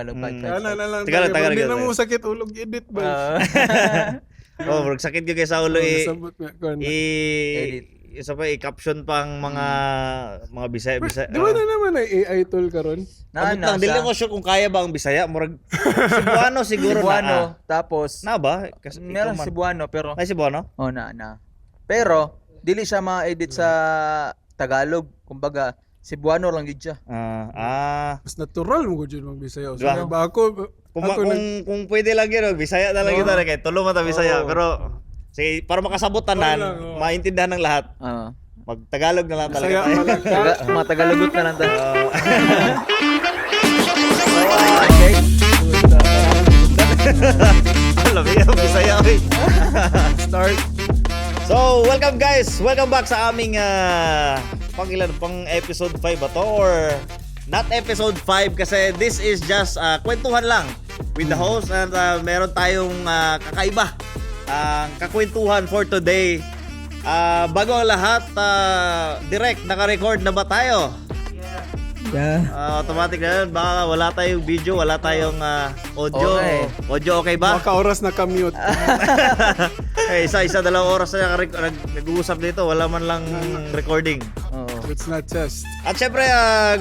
Ana na lang. Tagalog. Hindi na mo sakit ulog edit ba? Oh, bro, sakit yung sa ulo Nasabot nga ko na. isa pa i-caption pang mga Bisaya. Di ba na naman ay AI tool karon? Abot lang, dili ko sure kung kaya ba ang Bisaya. Murag Cebuano siguro Cebuano, tapos na ba? Kasi meron Cebuano pero ay Cebuano? na. Pero dili siya ma-edit sa Tagalog. Kumbaga, Cebuano lang gid siya. Mas natural mo ko dyan mag Bisaya. So, Diba? ba ako Kung pwede lang yun, Bisaya na lang kita kay tulong mo ta Bisaya. Pero sige, para makasabot tanan, maintindihan ng lahat. Mag-Tagalog na lang talaga. Bisaya pala. Mga Tagalogot na lang tayo. Alam mo, Bisaya oy. Start. So, welcome guys. Welcome back sa aming pang episode 5 ba to or not episode 5 kasi this is just kwentuhan lang with the host and meron tayong kakaiba ang kakwentuhan for today. Bago ang lahat, direct naka-record na ba tayo? Yeah. Automatic na yun. Baka wala tayong video, wala tayong audio. Okay. Audio okay ba? Baka oras na commute. Isa, dalawang oras na nag-uusap dito. Wala man lang recording. It's not just. At syempre,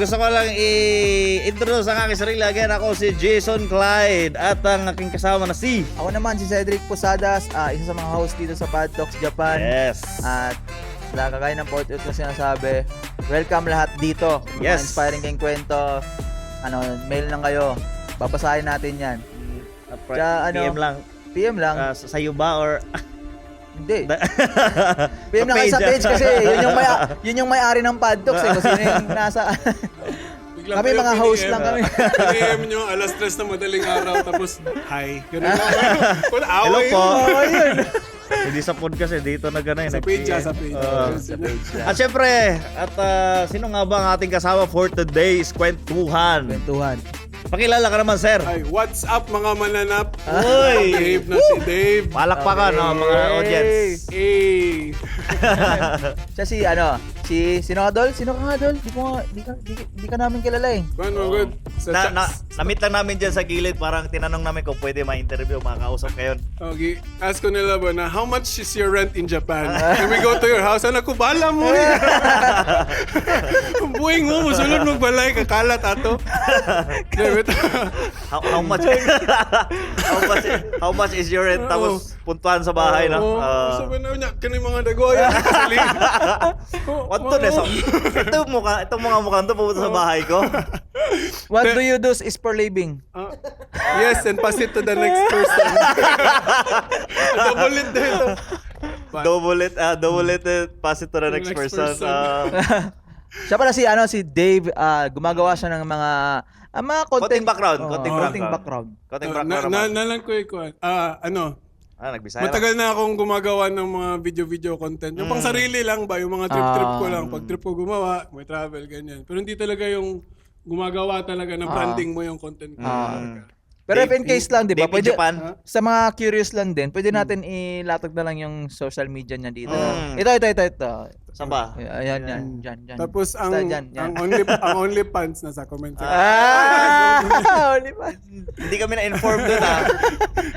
gusto ko lang i-introduce ang aking sarili. Again, ako si Jason Clyde at ang aking kasama na si... Ako naman si Cedric Posadas, isa sa mga host dito sa Bad Talks Japan. Yes. At kagaya ng podcast ko sinasabi, welcome lahat dito. Yes. Mga inspiring kayong kwento. Mail lang kayo. Babasahin natin yan. PM lang. Sa'yo ba or... Hindi. PM lang kayo sa page kasi yun yung may-ari ng Bad Talks eh. Kasi yun yung nasa... Kami mga host lang kami. PM nyo, alas 3 na madaling araw, tapos, hi. Ganun lang. Hello po. Yun. Hindi sa podcast dito na gano'n. Sa page. Sa page. At syempre, sino nga ba ang ating kasama for today's kwentuhan? Pakilala ka naman, sir. Ay, what's up mga mananap? Uy! Dave na si Dave. Palakpakan, mga audience. Hey! Siya sino ka, Dol? Sino ka nga, Dol? Di ka namin kilala eh. Good. Na-meet lang namin dyan sa gilid. Parang tinanong namin kung pwede ma-interview, makakausap kayo. Okay, ask ko nila ba na, how much is your rent in Japan? Can we go to your house? Ano ko, bala mo rin. Ang buhay mo, musulod magbalay, kakalat ato. How much is your rent? Tapos puntuhan sa bahay, no? Sabi na niya, kanay mga dagoy. What to na? Itong mga mukhang to pupunta sa bahay ko. What do you do is for living? Yes, and pass it to the next person. Double it dito. Double it, pass it to the next person. Siya pala si Dave, gumagawa siya ng mga content background. Content background. Nalang ko ikuan. Nagbisaya. Matagal na akong gumagawa ng mga video content. Yung pang sarili lang ba, yung mga trip ko lang. Pag trip ko gumawa, may travel, ganyan. Pero hindi talaga yung gumagawa talaga ng branding mo yung content ko. Pero if in case lang, di ba? Dave in Pwede, Japan. sa mga curious lang din, pwede natin ilatag na lang yung social media niya dito. Ito. Saan ba? Ayan, dyan. Tapos ang OnlyFans na sa comment section. OnlyFans. Hindi kami na-inform doon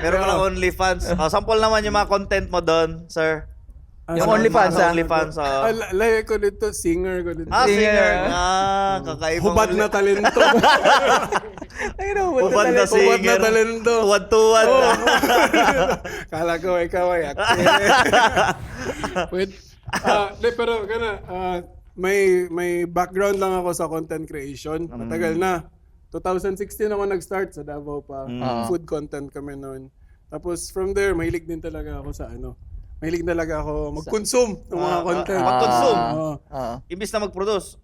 Meron ka lang OnlyFans. Sample naman yung mga content mo doon, sir. Yung OnlyFans, OnlyFans. Lahi ko dito, singer ko dito. Singer. Kakaibang. Hubad na talento. Hubad na singer. Hubad na talento. Tuwad-tuwad. Kala ko ikaw ay actor. Wait. Pero may background lang ako sa content creation. Matagal na. 2016 ako nag-start sa Davao pa. Food content kami noon. Tapos from there, mahilig din talaga ako sa Mahilig talaga ako mag-consume ng mga content. Mag-consume? Imbis na mag-produce.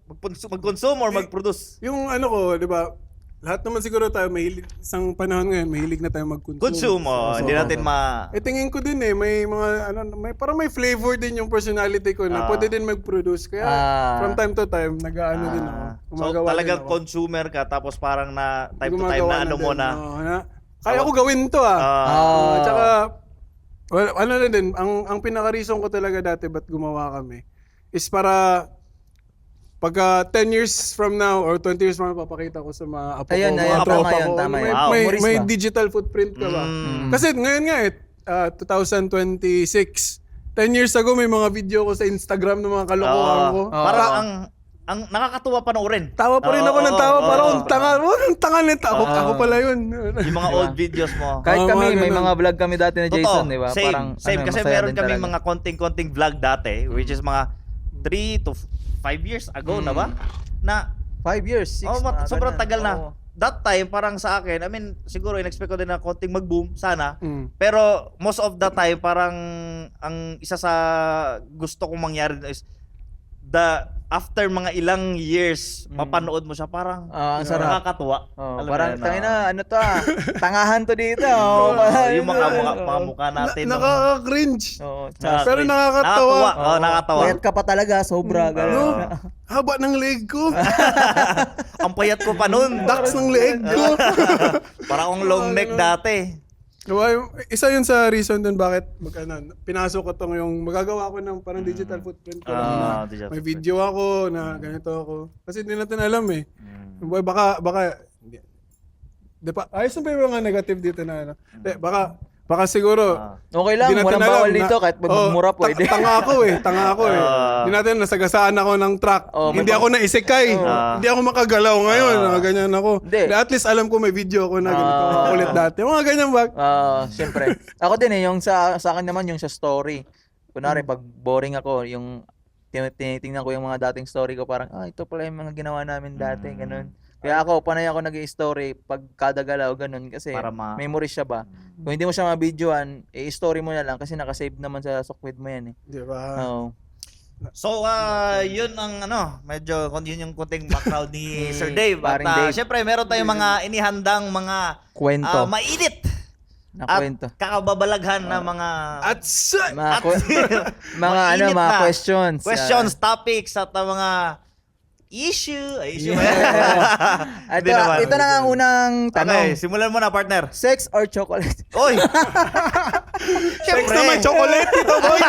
Mag-consume or mag-produce? Yung di ba, lahat naman siguro tayo isang panahon ngayon, mahilig na tayo mag-consume. Consume, hindi natin tingin ko din may mga, parang may flavor din yung personality ko na pwede din mag-produce. Kaya from time to time, nag-ano din ako. So talagang consumer ka, tapos parang na time to time na mo na. Kaya ko gawin to Tsaka, well, na din, ang pinaka-reason ko talaga dati ba't gumawa kami is para pagka 10 years from now or 20 years from now, papakita ko sa mga apo Ayan, ko, ayan, mga tama tropa yan, ko. tama May, yan. Wow. may, Memories may ba? digital footprint ka ba? Kasi ngayon nga 2026, 10 years ago may mga video ko sa Instagram ng mga kalokohan ko. Parang ang nakakatuwa panoorin. Tawa pa rin ako ng tawa, parang akong tanga. Ang tanga nito. Ako pala yun. Yung mga old videos mo. Kahit Oo, kami, mga may ganun. mga vlog kami dati ni Jason, Totoo. di ba? Same, Parang, same. Kasi masaya meron din kami talaga. mga konting-konting vlog dati, which is mga 3 to 5 years ago na ba? Na 5 years, 6 sobrang tagal na. That time, parang sa akin, I mean, siguro in-expect ko din na konting mag-boom, sana. Pero most of the time, parang ang isa sa gusto kong mangyari is after mga ilang years, mapanood mo siya, parang ang sarap. nakakatuwa. Alam mo Parang yun, tangina, ano to tangahan to dito. yung mga mukha natin. Nakaka-cringe. Oo. Pero nakakatawa. Nakakatawa. Payat ka pa talaga, sobra. No? Ganun. Haba ng leg ko. Ang payat ko pa nun. Dax ng leg ko. Parang akong long neck dati. Diba, isa yun sa reason dun bakit pinasok ko tong yung magagawa ko ng parang digital footprint ko. Na digital may video ako na ganito ako. Kasi hindi natin alam eh. Boy, baka di pa, ayos na ba yung mga negative dito na ano? Di, baka siguro Okay lang, di natin walang alam bawal na- dito kahit magmura pwede. Tanga ako eh. Hindi natin nasagasaan ako ng truck. Hindi ako naisikay. Hindi ako makagalaw ngayon. Ganyan ako. Hindi. At least alam ko may video ako na ganito ulit dati. Mga ganyan ba? Siyempre. Ako din yung sa akin naman yung sa story. Kunwari pag boring ako, yung tinitingnan ko yung mga dating story ko, parang ito pala yung mga ginawa namin dati, ganun. Kaya ako, panay ako nag-i-story pag kada galaw, ganun. Kasi Para memory siya ba? Kung hindi mo siya ma-videoan, i-story mo na lang kasi nakasave naman sa Sukwid mo yan eh. Di ba? Oo. So, yun ang medyo yun yung kunting background ni Sir Dave. At Paring Dave. syempre, meron tayong mga inihandang mga Kwento. mainit Na at kwento. kakababalaghan na mga At sa... Mga, mga mainit mga na questions. questions, topics, at mga issue. Hindi naman. Ito na nga ang unang tanong. Okay, simulan mo na, partner. Sex or chocolate? Oy! Sex na may chocolate ito, boy!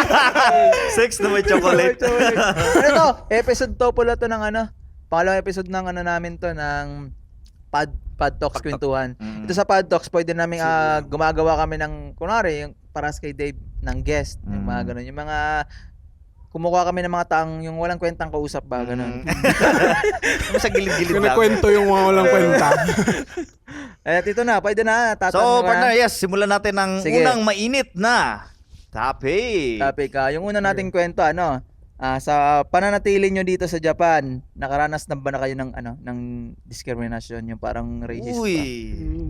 Sex na may chocolate. Ano to? Episode to pala to ng pangalawang episode ng namin to ng Pad Talks Kwentuhan. Ito sa Pad Talks, pwede namin gumagawa kami ng, kunwari, yung paras kay Dave, ng guest. Yung mga ganun. Yung mga kumukuha kami ng mga taong yung walang kwentang kausap ba, ganun. Sa gilid-gilid lang. Kinikwento yung mga walang kwenta. At ito na, pwede na. So, partner, yes, simulan natin ng Sige. unang mainit na topic. Topic. Yung una nating kwento, sa pananatili nyo dito sa Japan, nakaranas na ba na kayo ng discrimination, yung parang racist Uy,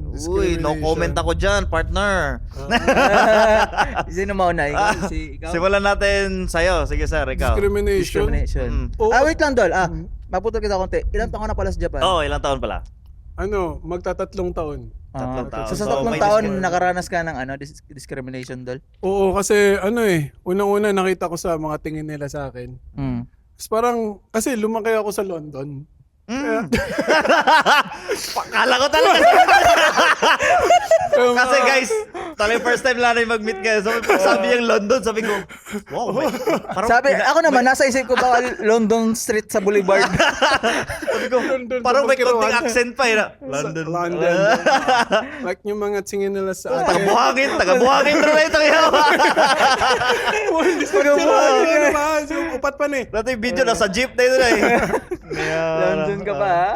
no discrimination. comment ako dyan, partner. ba? Sino mauna? Ikaw? Simulan natin sa'yo. Sige, sir, ikaw. Discrimination. Oo. Wait lang, Dol. Maputol kita konti. Ilang taon ka na pala sa Japan? Oh, ilang taon pala? Magtatatlong taon. Tatlong taon. So, sa So, tatlong may taon, discrimination. nakaranas ka ng discrimination, Dol? Oo, kasi unang-una nakita ko sa mga tingin nila sa akin. Mm. Tapos parang, kasi lumaki ako sa London. Pakala ko talaga. Kasi guys, talagang first time lang na mag-meet kayo. So, pag sabi yung London, sabi ko, wow, parang Ako naman, nasa isip ko baka London Street sa Boulevard. sabi ko, London, parang may Pagkiruan. konting accent pa eh. London. London. Like yung mga tingin nila sa akin. Taga-buhangin na ito kaya. Upat pa ni. Dati yung video, nasa jeep na ito na eh. London ka ba, ha?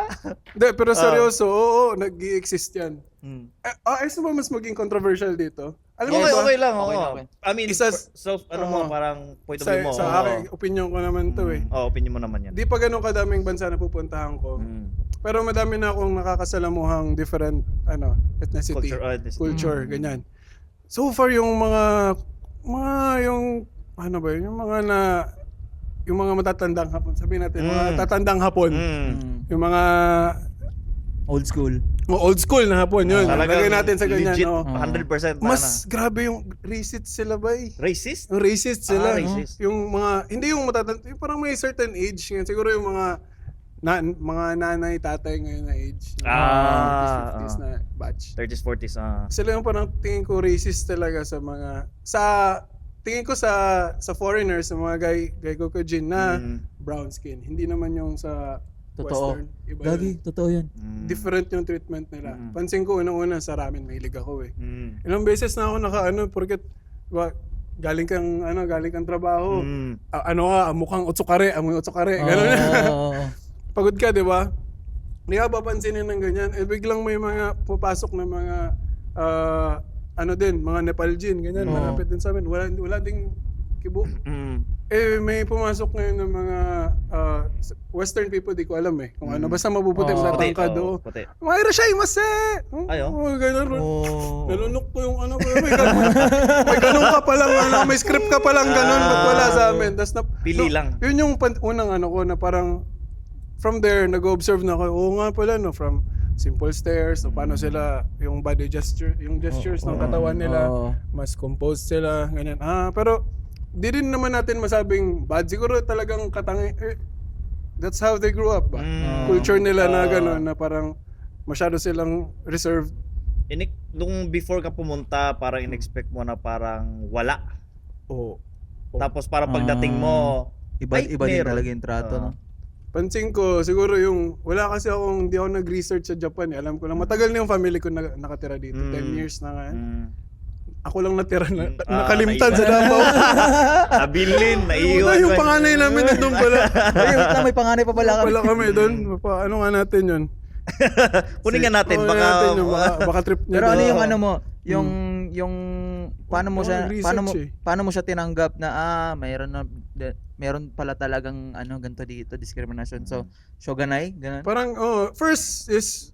Hindi, pero seryoso, oo, nag-i-exist yan. Ayos na ba mas maging controversial dito? Alam mo ba? Okay lang. Okay, oo. okay. I mean, parang point of view mo. Sa akin, opinion ko naman to eh. Opinion mo naman yan. Di pa ganun kadaming bansa na pupuntahan ko. Pero madami na akong nakakasalamuhang different ethnicity, culture, ganyan. So far yung yung mga matatandang hapon, sabihin natin, mga tatandang hapon. Yung mga Old school. old school na hapon yun. Talagang Lagay natin sa ganyan. legit, oh. 100% na. Mas grabe yung racist sila ba eh. Racist? Yung racist sila. Racist. Yung mga, hindi yung matatanda, yung parang may certain age. Ngayon, siguro yung mga nanay, tatay ngayon na age. 50s na batch. 30s, 40s. Sila yung parang tingin ko racist talaga sa mga, tingin ko sa foreigners, sa mga guy Kokojin na brown skin. Hindi naman yung sa Totoo. Western. Iba Gagi, yun. totoo yan. Different yung treatment nila. Pansin ko unang-una sa ramen, mahilig ako eh. Mm. Ilang beses na ako porket galing kang trabaho. Mukhang otsukare, amoy otsukare. Ganun. Pagod ka, di ba? Hindi ka papansinin ng ganyan. Eh, biglang may mga pupasok na mga mga Nepaljin, ganyan, malapit din sa amin. Wala ding kibo. Eh, may pumasok ngayon ng mga Western people, di ko alam eh. Kung ano, basta mabuputi, matatangkad. Puti. Mayra siya, imase! Ayo. Ganun. Nalunok ko yung may ganun ka palang, may script ka palang ganun, ba't wala sa amin? Pili lang. Yun yung unang ko na parang, from there, nag-observe na ako, oo nga pala, no, from simple stares, paano sila, yung body gesture, yung gestures ng katawan nila, mas composed sila, ganyan. Pero, di rin naman natin masabing bad. Siguro talagang that's how they grew up ba? Culture nila na gano'n, na parang masyado silang reserved. Nung before ka pumunta, parang in-expect mo na parang wala. Oo. Tapos parang pagdating mo, Iba din meron. talaga yung trato, no? Pansin ko, siguro wala kasi hindi ako nag-research sa Japan eh. Alam ko lang, matagal na yung family ko nakatira dito. 10 years na nga. Ako lang natira nakalimtan sa Davao. Nabilin, naiiwan. Yung panganay namin doon pala. Ay, wait lang, may panganay pa pala kami. Wala kami doon. Ano nga natin yun? Kunin nga natin, baka trip niya. Pero ano doon. yung ano mo, yung paano mo siya research paano mo siya tinanggap na meron pala talagang ganito dito, discrimination. So, shoganai, ganun. Parang first is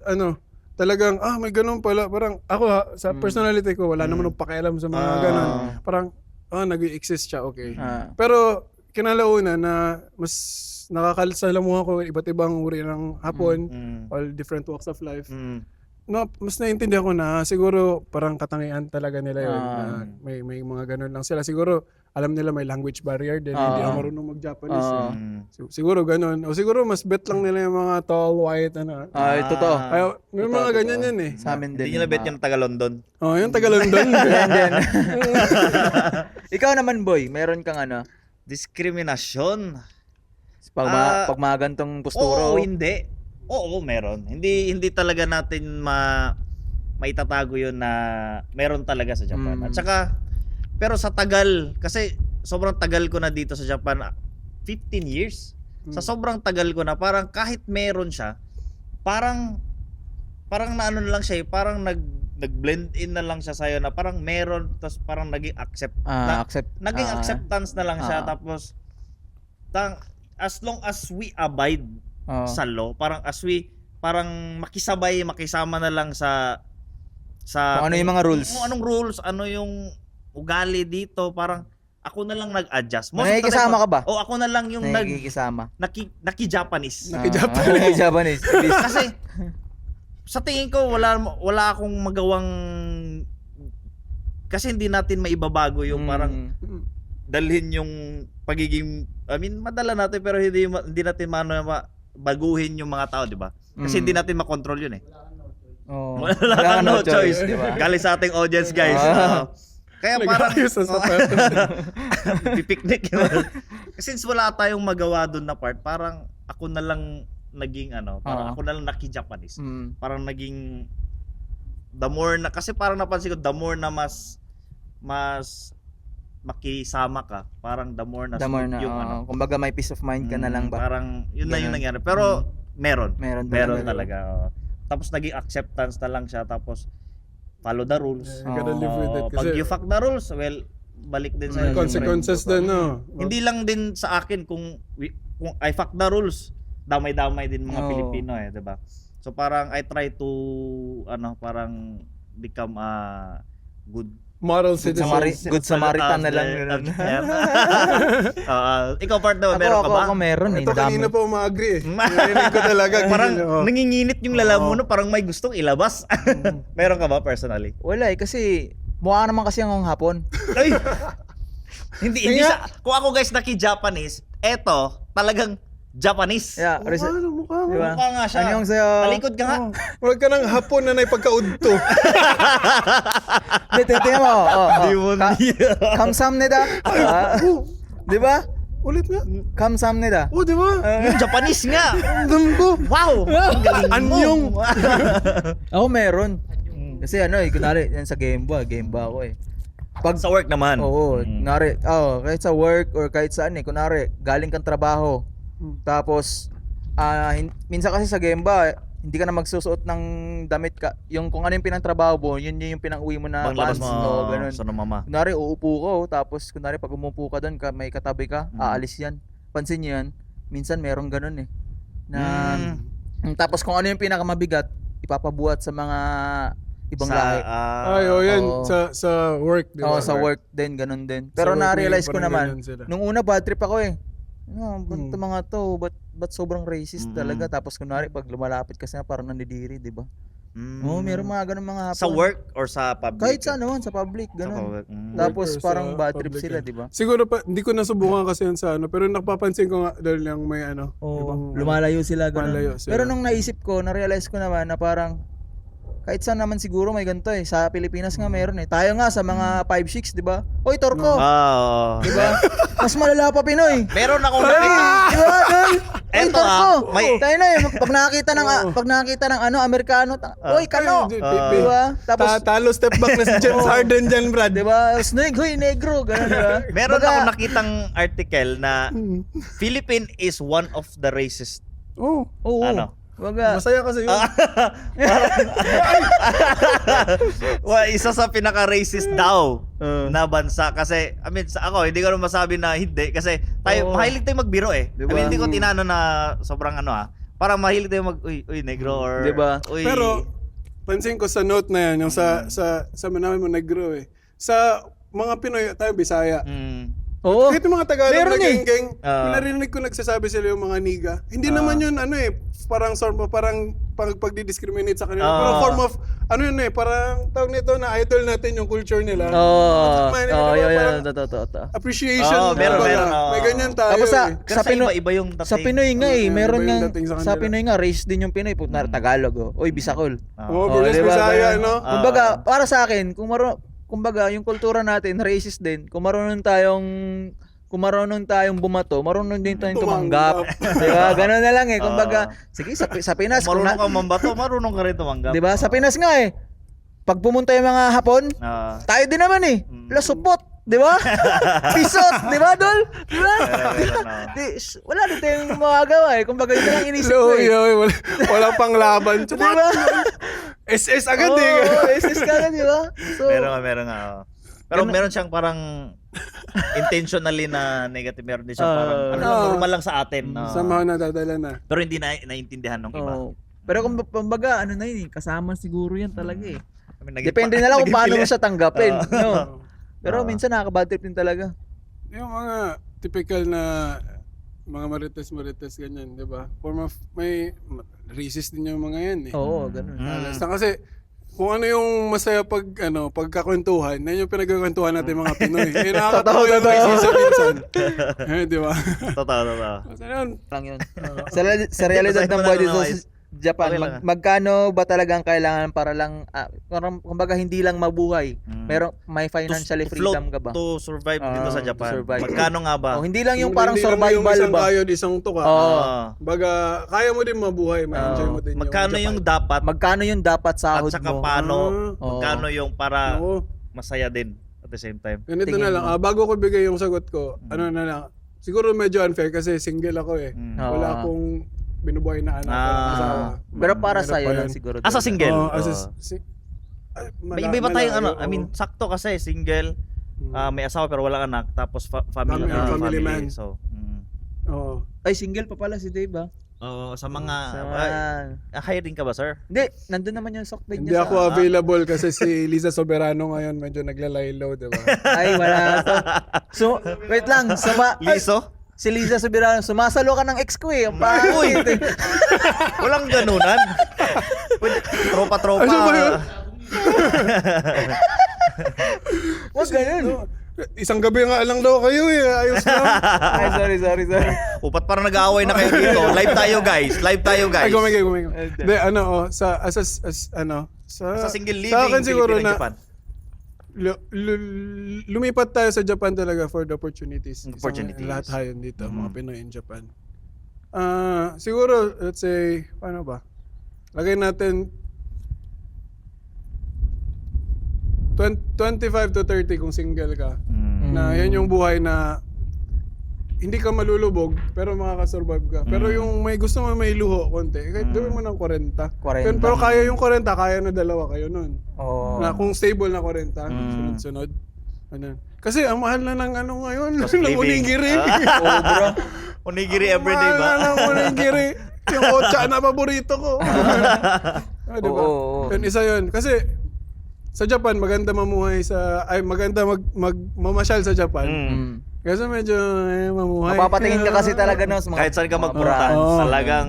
talagang may ganun pala. Parang ako sa personality ko wala naman akong pakialam sa mga ganun. Parang nag-exist siya, okay. Pero kinalauna na mas nakakasalamuhan ko iba't ibang uri ng hapon, all different walks of life. No, mas naiintindihan ko na siguro parang katangian talaga nila yun. Na may mga ganun lang sila. Siguro alam nila may language barrier din. Hindi ako marunong mag-Japanese. Siguro ganun. O siguro mas bet lang nila yung mga tall, white, Totoo. May mga ganyan yan eh. Sa amin din. Hindi nila bet yung taga-London. Yung taga-London. Yan. Ikaw naman, boy, meron kang Diskriminasyon. pag mga gantong posturo. Oo, hindi. Oo, meron. Hindi talaga natin maitatago yun na meron talaga sa Japan. At saka, pero sa tagal, kasi sobrang tagal ko na dito sa Japan, 15 years. Sa sobrang tagal ko na, parang kahit meron siya, parang naano na lang siya, parang nag-blend in na lang siya sa'yo na parang meron, tapos parang naging naging acceptance na lang siya. Tapos, as long as we abide sa law, parang makisama na lang sa kung ano yung mga rules. Kung anong rules, ano yung ugali dito, parang ako na lang nag-adjust. Nakikisama ka ba? Ako na lang yung nakikisama. Naki-Japanese. Naki-Japanese. Kasi sa tingin ko wala akong magawang, kasi hindi natin maibabago yung parang dalhin yung pagiging, madala natin pero hindi natin baguhin yung mga tao, di ba? Kasi hindi natin makontrol yun eh. Wala kang no choice, di ba? Galing sa ating audience, guys. Kaya parang pipiknik yun. Since wala tayong magawa doon na part, parang ako na lang naging parang ako na lang naki-Japanese. Parang naging the more na, kasi parang napansin ko the more na mas makisama ka, parang the more na yung kumbaga may peace of mind ka na lang ba? Parang yun na yung nangyari. Pero meron talaga. Tapos naging acceptance na lang siya, tapos follow the rules. You gotta live with it. Pag you fuck the rules, well, balik din sa consequences din, no? Hindi lang din sa akin kung I fuck the rules, damay-damay din mga Pilipino eh, 'di ba? So parang I try to parang become a good model citizen. Good Samaritan na lang. Ikaw partner, meron ka ba? Ako meron eh. Ito kanina pa umag-agree eh. Narinig ko talaga. Parang nanginginit yung lalamuno, parang may gustong ilabas. Meron ka ba personally? Wala eh, kasi mukha naman kasi ang hapon. Ay! hindi kung ako guys naki-Japanese, eto talagang Japanese. Yeah, Mukha mo. Diba? Mukha nga siya. Ano yung sa'yo? Talikod ka nga. Huwag ka ng hapon na naipagkaudto. Hindi, tingnan mo. Di mo niya. Kamsamnida. Di ba? Ulit nga. Kamsamnida. Oh, di ba? Yung Japanese nga. Alam ko. Wow! Ang galing mo. Anyong. Ako meron. Kasi ano kunwari, yan sa Game Boy ako eh. Pag Sa work naman. Oo, kunwari, kahit sa work or kahit saan kunwari, galing kang trabaho. Tapos minsan kasi sa Game Boy, hindi ka na magsusuot ng damit ka. Yung kung ano yung pinangtrabaho mo, yun yung pinang-uwi mo na Panglabas pants. mo Ganun. sa mama. Kunwari, uupo ko, tapos kunwari pag umupo ka doon, may katabi ka, aalis yan. Pansin niyo yan, minsan merong ganun eh. Na, tapos kung ano yung pinakamabigat, ipapabuhat sa mga ibang lahi. Ay, yan. Oo. Sa work, di ba? Oo, sa work din, ganun din. Pero work na-realize ngayon, ko parang naman, ganun sila. nung una bad trip ako eh. Ba't mga to, ba't sobrang racist talaga? Tapos kunwari, pag lumalapit kasi na parang nandidiri, di ba? Oo, meron mga ganun mga hapon. Sa work or sa public? Kahit sa naman, sa public, Sa ganun. public. Tapos Work or parang sa bad trip public sila, yan. di ba? Siguro pa, hindi ko nasubukan kasi yan sa pero napapansin ko nga dahil yung may ibang, lumalayo sila, ganun. lumalayo sila. Pero nung naisip ko, na-realize ko naman na parang, kahit saan naman siguro may ganito eh. Sa Pilipinas nga meron eh. Tayo nga sa mga 5-6, di ba? Oy, Torko! Oo. Di ba? Mas malala pa Pinoy. Meron akong Ay, di ba, tol? Oy, Eto, Torko! may- Tayo na eh. Pag nakakita ng Amerikano, oy, kano! Di Di ba? Tapos, talo step back na si James Harden dyan, Brad. di ba? Snig, hoy, negro. Ganun, di ba? Meron Baga, akong nakitang article na Philippine is one of the racist. Oh, Oo. Ano? Baga, masaya kasi yun. Well, isa sa pinaka-racist daw na bansa kasi I mean ako hindi ko naman masabi na hindi kasi tayo mahilig tayong magbiro eh. Diba? I mean hindi ko tinano na sobrang parang mahilig tayong uy negro or Diba? uy Pero pansin ko sa note na yan, yung sa namin mo nag-grow eh. Sa mga Pinoy, tayo Bisaya. oo. Kahit yung mga Tagalog Meron na eh. geng-geng, narinig ko nagsasabi sila yung mga niga. Hindi naman yun parang pagdi-discriminate sa kanila. Pero form of, parang tawag nito na idol natin yung culture nila. Oo. Parang Totoo. appreciation. meron, kumbaga. meron, May ganyan tayo Tapos kasi sa Pinoy, iba yung dating. sa Pinoy nga eh, meron iba yung nga, dating sa sa kanila. Pinoy nga, race din yung Pinoy. Punta Tagalog, oh. Oy, Bisakol. Oo, Burles Bisaya, no? Kumbaga, para sa akin, kumbaga, yung kultura natin, racist din. Kung marunong tayong bumato, marunong din tayong tumanggap. Diba? Ganun na lang eh. Kumbaga, sige, sa Pinas, marunong ka mambato, marunong ka rin tumanggap. diba? Sa Pinas nga eh. Pag pumunta yung mga Hapon, tayo din naman eh. Lasupot, di ba? Pisot, di ba, Dol? Di ba? Wala din tayong magagawa eh. Kumbaga, yun na lang inisip ko eh. Walang panglaban. Diba? SS agad eh. Oo, SS ka na, di ba? So, Meron nga. Pero meron siyang parang intentionally na negative. Meron din siyang parang normal lang sa atin. Somehow nadadala na. Pero hindi na naiintindihan ng iba. pero kumbaga, ano na yun eh, kasama siguro yan talaga eh. I mean, Depende na lang kung paano mo naging siya tanggapin. No? Pero Oo. minsan nakaka-bad trip din talaga. Yung mga typical na mga marites ganyan, di ba? Form of, may racist din yung mga yan eh. Oo, ganun. Alas na kasi, kung ano yung masaya pagkakwentuhan, yan yung pinagkakwentuhan natin mga Pinoy. Eh, nakakatawa yung racism minsan. Di ba? Totoo. Kasi yun, Lang yun. sa realidad ng buhay dito sa Japan, Okay lang. magkano ba talaga ang kailangan para lang, kumbaga hindi lang mabuhay, may financially freedom ka ba? To survive dito sa to Japan. survive. Magkano nga ba? Hindi lang yung parang hindi lang yung survival isang ba? kayod, isang tuka. Baga, kaya mo din mabuhay, ma-enjoy mo din Magkano yung yung dapat Magkano yung dapat at sahod saka mo? paano? Oo. Magkano yung para Oo. masaya din at the same time? Ganito Tingin na lang, bago ko bigay yung sagot ko, ano na lang, siguro medyo unfair kasi single ako eh. Wala akong binubuhay na anak o asawa. Pero para Hirap sa'yo pa lang yun. siguro. Sa single. Oo, Oo. May iba tayong I mean, sakto kasi single, may asawa pero walang anak, tapos family Family man. So, Oo. Ay, single pa pala si Dave sa mga Sa- hiring ka ba, sir? Hindi, nandun naman yung sock bed Hindi niya. ako available kasi si Liza Soberano ngayon medyo naglalaylo, di ba? Ay, wala. So, wait lang. Liso? Si Liza Soberano, sumasalo ka ng ex ko eh. Ang pangit eh. Walang ganunan. Tropa-tropa. Ano ba yun? Wag ganun. Isang gabi nga lang daw kayo eh. Ayos lang. Ay, sorry. Upat parang nag-aaway na kayo dito. Live tayo guys. Ay, gumigay. Hindi, sa Sa single living sa akin siguro Pilipino na Japan. lumipat tayo sa Japan talaga for the opportunities. Opportunities. Lahat tayo dito, mga Pinoy in Japan. Siguro, let's say, paano ba? Lagay natin 25 to 30 kung single ka. Na yan yung buhay na hindi ka malulubog pero makakasurvive ka. Pero yung may gusto mo may luho konti, kahit gawin mo ng 40. 40. Pero kaya yung 40, kaya na dalawa kayo nun. Oo. Na kung stable na 40, sunod-sunod. Ano. Kasi ang mahal na ng ano ngayon, Cost of ng living. onigiri. Oo, bro. Onigiri everyday Mahal ba? na ng onigiri. Yung ocha na paborito ko. Diba? Oo. Yun, isa yun. Kasi sa Japan, maganda mamuhay maganda mamasyal sa Japan. Mm. Kasi medyo mamuhay. Mapapatingin ka kasi talaga no, sa mga Kahit saan ka mga magpunta, brands. Oo. talagang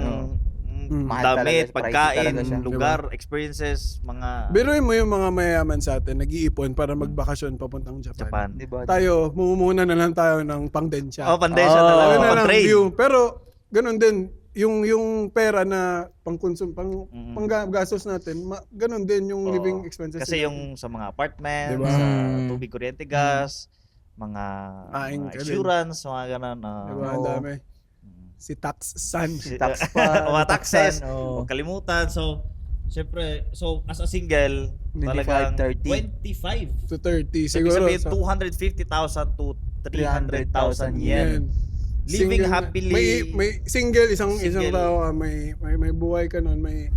Mahal damit, talaga, pricey pagkain, talaga siya. lugar, experiences, mga Biruin mo yung mga mayayaman sa atin, nag-iipon para magbakasyon papuntang Japan. Japan. Diba? Tayo, mumuna na lang tayo ng pangdensya. Oh, pandesya Oh. talaga. Ayun na lang Pang-trade. view. Pero ganun din, yung pera na panggastos natin, ganun din yung Oo. living expenses. Kasi natin. yung sa mga apartment, Diba? sa Mm. tubig, kuryente, gas, mga Aing ka din. insurance, mga ganun. Diba? Ang dami. Si Tax San. Tax pa. mga taxes, taxan, oo. huwag kalimutan. So, syempre, as a single, 25, talagang 30. 25. To 30. So, ibig Siguro. sabihin, 250,000 to 300,000 yen. Living happily. May single, isang Single. tao ka, may buhay ka nun, may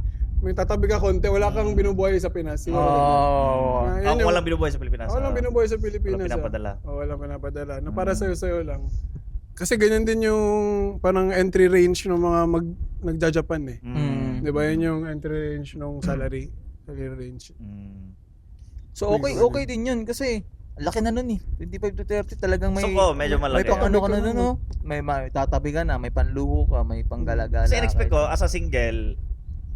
tatabi ka konti, wala kang binubuhay sa Pinas. Siguro. Oh. Yan yung- Walang binubuhay sa Pilipinas. Walang binubuhay sa Pilipinas. Walang pinapadala. Walang pinapadala. Na para sa'yo lang. Kasi ganyan din yung parang entry range ng mga nagja-Japan eh. Mm. Di ba? Yun yung entry range ng salary range. So okay din yun kasi laki na nun eh. 25 to 30 talagang may So, medyo malaki. may pang ano ka na nun, no? May tatabi ka na, may panluho ka, may panggalagala. Kasi in-expect ko, as a single,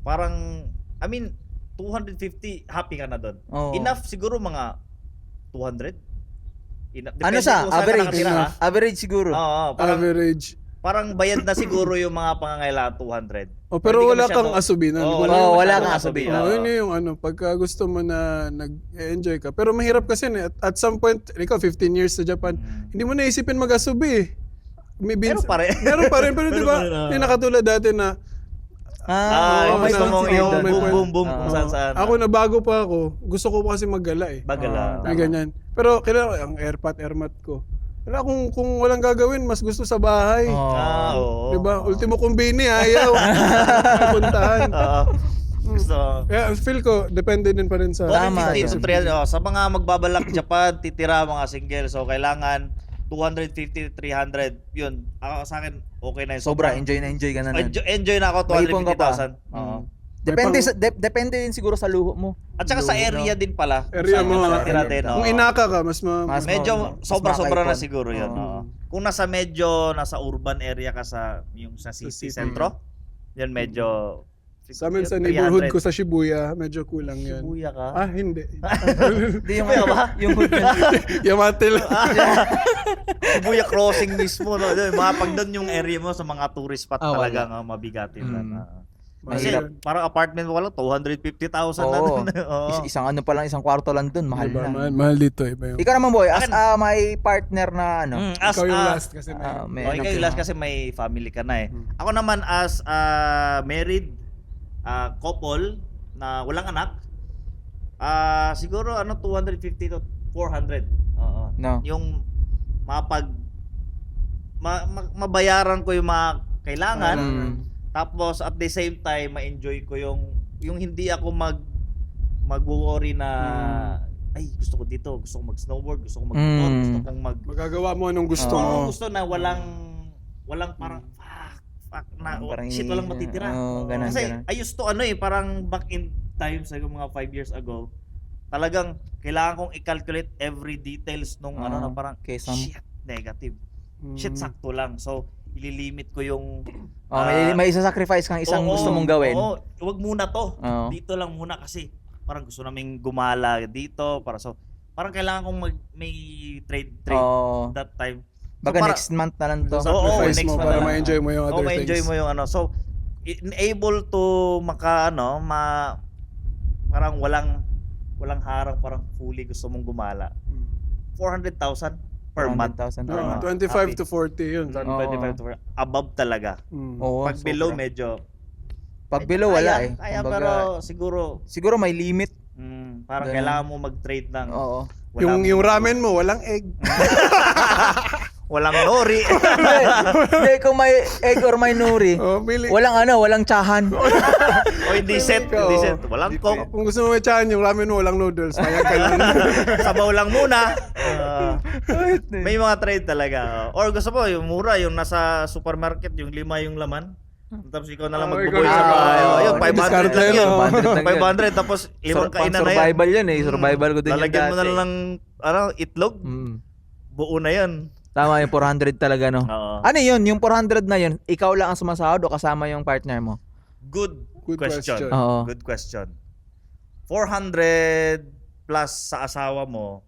parang, 250, happy ka na doon. Oo. Enough siguro mga 200? Ano sa kung saan ka average? nakatira, ha? Average siguro. Oo, parang, Average. parang bayad na siguro yung mga pangangailangan 200. Oh, pero Hindi ka wala masyado- kang asubinan. Oo, Wala ka wala masyadong kang asubinan. asubinan. Oh, yun yung ano, pagka gusto mo na nag-enjoy ka. Pero mahirap kasi at some point, ikaw 15 years sa Japan, hindi mo naisipin mag-asubi eh. Meron pa rin. Meron pa rin, pero di ba, pa rin, yung nakatulad dati na, Yung may gusto point mong si yung Brandon. may boom, point. boom, boom, kung saan saan. ako na bago pa ako, gusto ko pa kasi maggala eh. Bagala. May ganyan. Pero kailangan ang airmat ko. Wala kung walang gagawin, mas gusto sa bahay. Oo. Diba? Ultimo kumbini, ayaw. Puntahan. Oo. Gusto. Kaya feel ko, depende din pa rin sa... Tama. 250 to 300. Sa mga magbabalak Japan, titira mga single. So, kailangan 250 to 300. Yun. Ako sa akin, okay na yun. Sobra, enjoy ka na nun. Enjoy na ako, May ipon ka pa. 250,000. Oo. Depende depende din siguro sa luho mo. At saka sa area din pala. Area Saan mo, ka nakatira din. kung oo. inaka ka, mas Medyo mas sobra-sobra na makaipon. siguro yun. Oo. oo. Kung nasa urban area ka sa city city. sentro, yun medyo sa amin sa 300. neighborhood ko sa Shibuya, medyo kulang yun. Shibuya ka? Hindi. Hindi yung yung hood yun. Yamate lang. Shibuya crossing mismo. No? Yun, mga pag doon yung area mo sa mga tourist spot Ah, talagang mabigatin. Kasi Mahirap. parang apartment mo lang, 250,000 na Oo. dun. Oo. Isang ano pa lang, isang kwarto lang dun, mahal Diba? na. Mahal dito. Iba yung... Ikaw naman boy, as may partner na ano, As Ikaw yung a- last kasi may... Oh, ikaw yung last kasi may family ka na eh. Ako naman as married couple na walang anak, siguro 250 to 400. Oo. No. Yung mabayaran ko yung mga kailangan. Tapos at the same time ma-enjoy ko yung hindi ako mag-worry na ay gusto ko dito, gusto ko mag-snowboard, gusto ko mag-boat, gusto kong Magagawa mo anong gusto mo. gusto na walang parang fuck na Parang shit walang matitira. ganun, Kasi ganun. I used to parang back in times like mga 5 years ago, talagang kailangan kong i-calculate every details nung na parang Kesa shit negative. Shit sakto lang. So ililimit ko yung may isa-sacrifice kang isang gusto mong gawin. Oo, wag muna to. Oo. Dito lang muna kasi parang gusto naming gumala dito para parang kailangan kong may trade Oo. that time. Baka para- next month na lang to. So, Oo, Sacrifice next mo month para na lang. ma-enjoy mo yung other ma-enjoy things. mo yung ano. So, able to parang walang harang, parang fully gusto mong gumala. 400,000 per month. 400,000 per Oh, month. 25 Happy. to 40 yun. 25 to 40. Above talaga. Oo, Pag below, sobra. medyo... Pag below, wala eh. Kaya, Kumbaga, pero siguro, may limit. parang Ganun. kailangan mo mag-trade ng... Oo. Yung ramen mo, walang egg. Walang nori. Hindi, kung may egg or may nuri, Oh, pili. walang tsahan. o hindi set. Ikaw. Hindi set. Walang coke. Kung gusto mo may tiyan, yung ramen mo, walang noodles. Kaya ka lang. Sabaw lang muna. May mga trade talaga. Or gusto mo, yung mura, yung nasa supermarket, yung 5 yung laman. Tapos ikaw na lang magbuboy ikaw sa na. bahay. Ayun, 500 Discard lang yan, yun. oh. 500 lang yun. 500 tapos limang kainan na yan. Survival yan eh. Survival ko din yung Lalagyan mo na dati. lang ng itlog. Buo na yan. Tama yung 400 talaga, no? Oo. Ano yun? Yung 400 na yun, ikaw lang ang sumasahod o kasama yung partner mo? Good Good question. question. Oo. Good question. 400 plus sa asawa mo,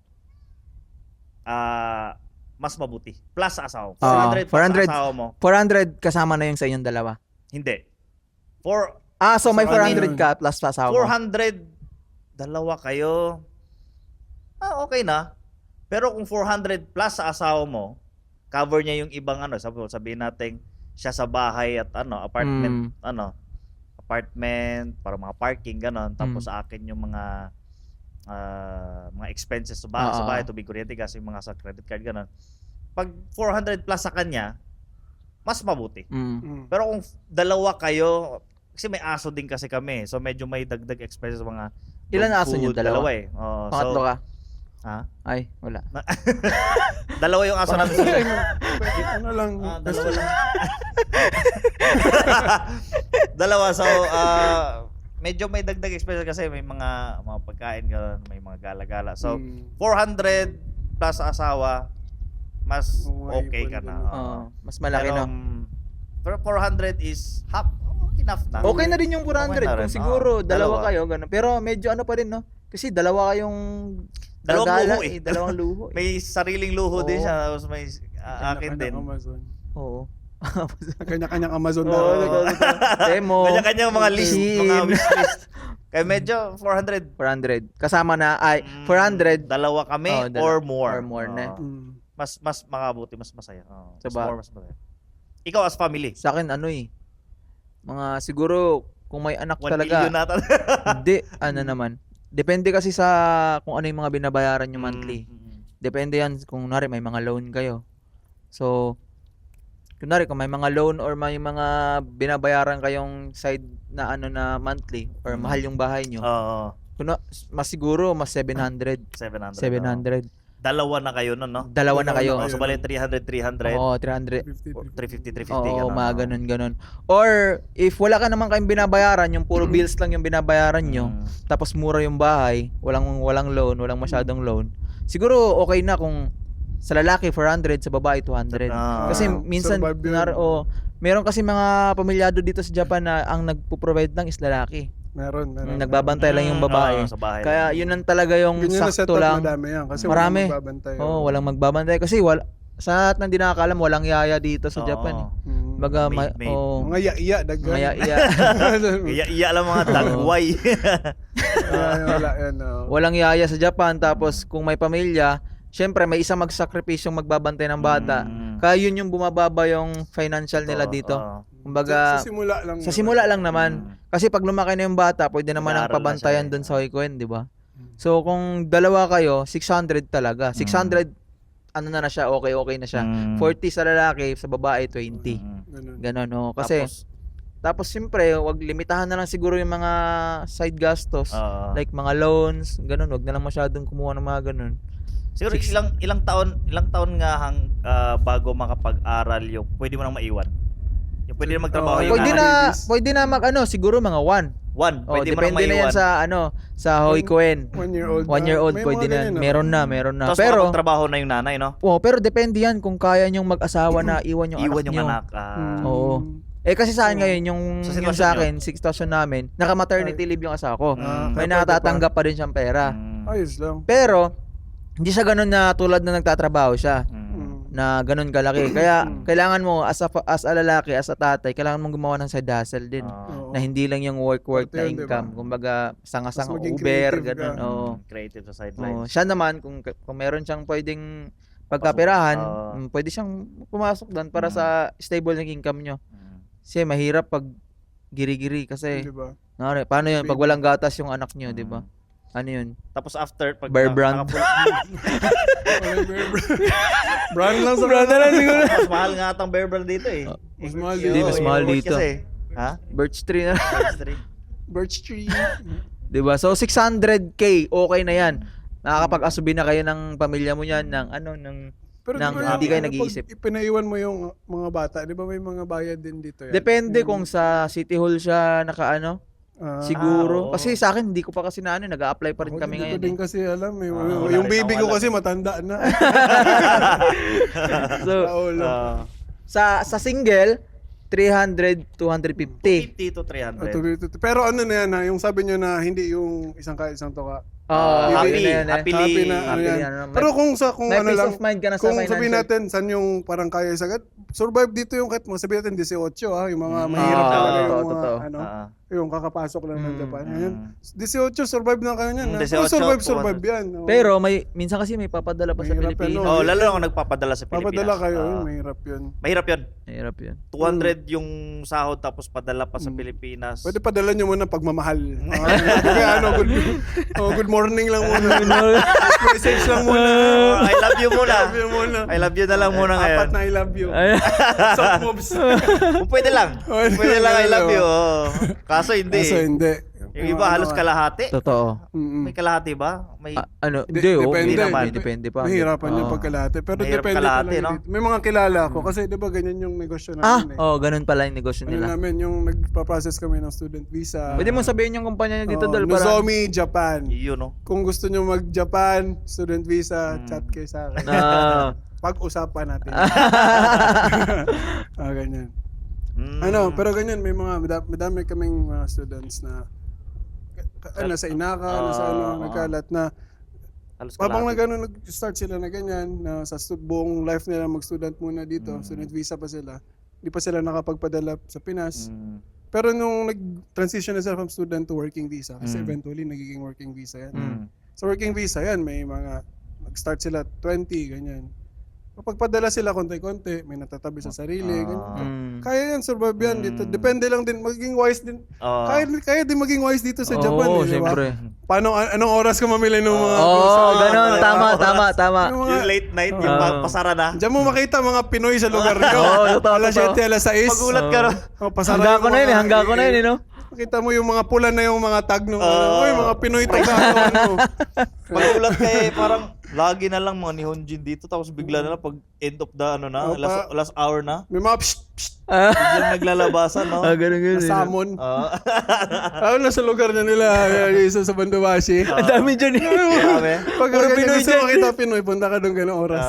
mas mabuti. Plus sa asawa mo. 400 plus 400. sa asawa mo. 400 kasama na yung sa inyong dalawa. Hindi. So may So, ano 400 yun? ka plus sa asawa mo. 400, dalawa kayo, okay na. Pero kung 400 plus sa asawa mo, cover niya yung ibang sabihin natin, siya sa bahay at apartment, apartment, para mga parking, ganon. Tapos sa akin yung mga expenses sa bahay, tubig, kuryente, gas, yung mga sa credit card, ganon. Pag 400 plus sa kanya, mas mabuti. Pero kung dalawa kayo, kasi may aso din kasi kami, so medyo may dagdag expenses mga Ilan dog aso niyo? food, Dalawa? eh. Oh, Pangatlo ka? Ha? Ay, wala. Dalawa yung aso namin. Ano lang. Dalawa lang. Dalawa, so medyo may dagdag expenses kasi may mga pagkain gano'n, may mga gala-gala. So 400 plus sa asawa, mas okay ka na. Mas malaki, Pero, no? pero 400 is enough na. Okay na din yung 400 Okay na rin. kung siguro Dalawa. dalawa kayo, ganun. Pero medyo ano pa rin, no? Kasi dalawa kayong Dalawang gala, luho eh. Dalawang luho eh. May sariling luho din Oo. siya, tapos may akin din. Kanya-kanyang Amazon. Oo. Kanya-kanyang Amazon na. Oo, Demo. Kanya-kanya mga list, Shein. mga wish list. Kaya medyo 400. 400. Kasama na, 400 Dalawa kami or more. Or more na. Mas makabuti, mas masaya. Mas Diba? more, mas masaya. Ikaw as family. Sa akin, mga siguro, kung may anak 1 talaga, million nata. hindi, naman. Depende kasi sa kung ano yung mga binabayaran nyo monthly. Depende yan kung nari may mga loan kayo. So, kunwari kung may mga loan or may mga binabayaran kayong side na na monthly or mahal yung bahay nyo, Oo. mas siguro mas 700. 700. 700. Dalawa na kayo nun, no? Dalawa na kayo. So, bali 300. Oo, 300. 350. Oo, ganun. mga ganun. Or, if wala ka naman kayong binabayaran, yung puro bills lang yung binabayaran nyo, tapos mura yung bahay, walang loan, walang masyadong loan, siguro okay na kung sa lalaki 400, sa babae 200. Kasi minsan, survive yun. meron kasi mga pamilyado dito sa Japan na ang nagpo-provide lang is lalaki. Meron. Nagbabantay lang yung babae. Sa bahay. Kaya yun lang talaga yung Ganyan na sakto setup, lang. madami yan. Kasi Marami. walang magbabantay. Walang magbabantay. Kasi sa lahat ng di nakakalam, walang yaya dito sa Japan eh. Baga, Maid. Mga iya-iya, dagan. Maya iya. Iya lang mga dagway. Wala yan. Walang yaya sa Japan, tapos kung may pamilya, syempre may isang magsakripisyong magbabantay ng bata. Kaya yun yung bumababa yung financial nila dito. Kumbaga, Sa simula lang. sa simula lang naman. Kasi pag lumaki na yung bata, pwede naman ang Nag-aaral na pabantayan siya, dun sa Hoikoen, di ba? So kung dalawa kayo, 600 talaga. 600 na siya, okay na siya. 40 sa lalaki, sa babae 20. Ganon, no? Kasi tapos siyempre, wag limitahan na lang siguro yung mga side gastos. Like mga loans, ganon, wag na lang masyadong kumuha ng mga ganon. Siguro ilang taon nga bago makapag-aral yung pwede mo nang maiwan. Yung pwede na magtrabaho yung Pwede na siguro mga 1. Pwede mo nang Depende na yan maiwan. sa Hoikoen. 1 year old. 1 year old May pwede mga na. ganyan, Meron na. Tapos Pero trabaho na yung nanay, no? pero depende yan kung kaya nyong mag-asawa na iwan yung Iwan anak yung nyo. anak. Oo. Kasi sa akin ngayon, yung Sa yung sitwasyon sa akin, sitwasyon namin, naka-maternity leave yung asawa ko. May natatanggap pa rin siyang pera. Ayos lang. Pero, hindi siya ganun na tulad na nagtatrabaho siya. na ganun kalaki. Kaya kailangan mo as a lalaki, as a tatay, kailangan mong gumawa ng side hustle din. Oo. Na hindi lang yung work Parte na yun, diba? income. Kumbaga, sanga-sanga Mas maging Uber, creative ganun. ka. Oo. Creative sa Oo. sidelines. Siya naman, kung meron siyang pwedeng pagkaperahan, pwede siyang pumasok doon para sa stable ng income nyo. Kasi mahirap pag giri-giri kasi, Di ba? paano yun? Pag walang gatas yung anak nyo, di ba? Ano yun? Tapos after, pag Bear brand. Brand lang sa Brand na lang siguro. Mas mahal nga atang bear brand dito eh. Mas mahal Oo, dito. Hindi, mas mahal i-import dito. Kasi, ha? Birch tree na. Birch tree. Di ba? So 600k, okay na yan. Nakakapag-asubi na kayo ng pamilya mo yan ng Pero Nang di ba, hindi kayo pag nag-iisip. Pinaiwan mo yung mga bata, di ba may mga bayad din dito yan? depende kung sa City Hall siya siguro. oo. Kasi sa akin hindi ko pa kasi nag-a-apply pa rin Ako, kami hindi ko ngayon. din kasi alam eh. wala Yung rin baby ako ko alam kasi eh. matanda na. So Paulo. sa single 300 250. 50 to 300. Pero ano na yan ha, yung sabi nyo na hindi yung isang kaya isang toka. Happy, yun na yan, eh. happily. Happy na ano Happy yan. yan, ano. Pero kung May ano peace lang, of mind ka na sa kung financial. sabihin natin saan yung parang kaya sagad, survive dito yung kahit mo, sabihin natin 18 ha, yung mga mahirap talaga yung mga totoo. ano, Ah. yung kakapasok lang ng Japan. Ngayon, 18 survive na kayo niyan. 18, Survive yan. Oo. Pero minsan kasi may papadala pa sa Mahirap yan, Pilipinas. Oh, lalo na kung nagpapadala sa Pilipinas. Papadala kayo, Ah. yun, mahirap yun. Mahirap yun. Mahirap 'yun. 200 yung sahod tapos padala pa sa Pilipinas. Pwede padala nyo muna pagmamahal. Kaya good morning lang muna. Message lang muna. I love you muna. Love you muna. I love you na lang muna ngayon. Apat na I love you. Soft moves. Kung pwede lang. Pwede lang I love you. Oh. Kaso hindi. Kaso hindi. Yung iba halos kalahati. Totoo. May kalahati ba? May Hindi, Depende. naman. Depende pa. Mahirapan yung Oo. pagkalahati. Pero Mahirap depende kalahati, talaga no? dito. May mga kilala ko. Kasi di ba ganyan yung negosyo namin ganun pala yung negosyo Ano nila. namin, yung nagpa-process kami ng student visa. Pwede mo sabihin yung kumpanya niya dito, Dol, para Nozomi, Japan. yun, no? Kung gusto nyo mag-Japan, student visa, chat kayo sa akin. Pag-usapan natin. Ganyan. Ano, pero ganyan, may mga, madami kaming mga students na nasa Inaka, nasa nagkalat na Halos habang kalahati. nag-start sila na ganyan, na sa buong life nila mag-student muna dito, student visa pa sila, hindi pa sila nakapagpadala sa Pinas. Pero nung nag-transition na sila from student to working visa, kasi eventually nagiging working visa yan. Sa working visa yan, may mga, nag-start sila 20, ganyan. Kapag sila konti-konti, may natatabi sa sarili, ganyan. Kaya yan, survive yan dito. Depende lang din, maging wise din. Kaya din maging wise dito sa Japan. Oo, di ba? siyempre. Paano, anong oras ka mamili ng mga... Ganun. Tama. Yung mga, Yung late night, yung pasara na. diyan mo makita mga Pinoy sa lugar nyo. totoo, Alas totoo. 7, alas 6. Pagulat ka rin. Pasara Hangga yung ko na yun, mga- hangga ko na yun, no? Makita mo yung mga pula na yung mga tag nung uy, mga Pinoy to sa ano. Pagulat ka parang lagi na lang mga Nihonjin dito tapos bigla na lang pag end of the last hour na. May mga psst, Biglang naglalabasan, no? Ganun. na salmon. Ah. Ano sa lugar na nila, isa sa Bandawashi. Ang dami dyan eh. Grabe. Pag Puro ganyan Pinoy gusto dyan. makita Pinoy, punta ka doon ganong oras.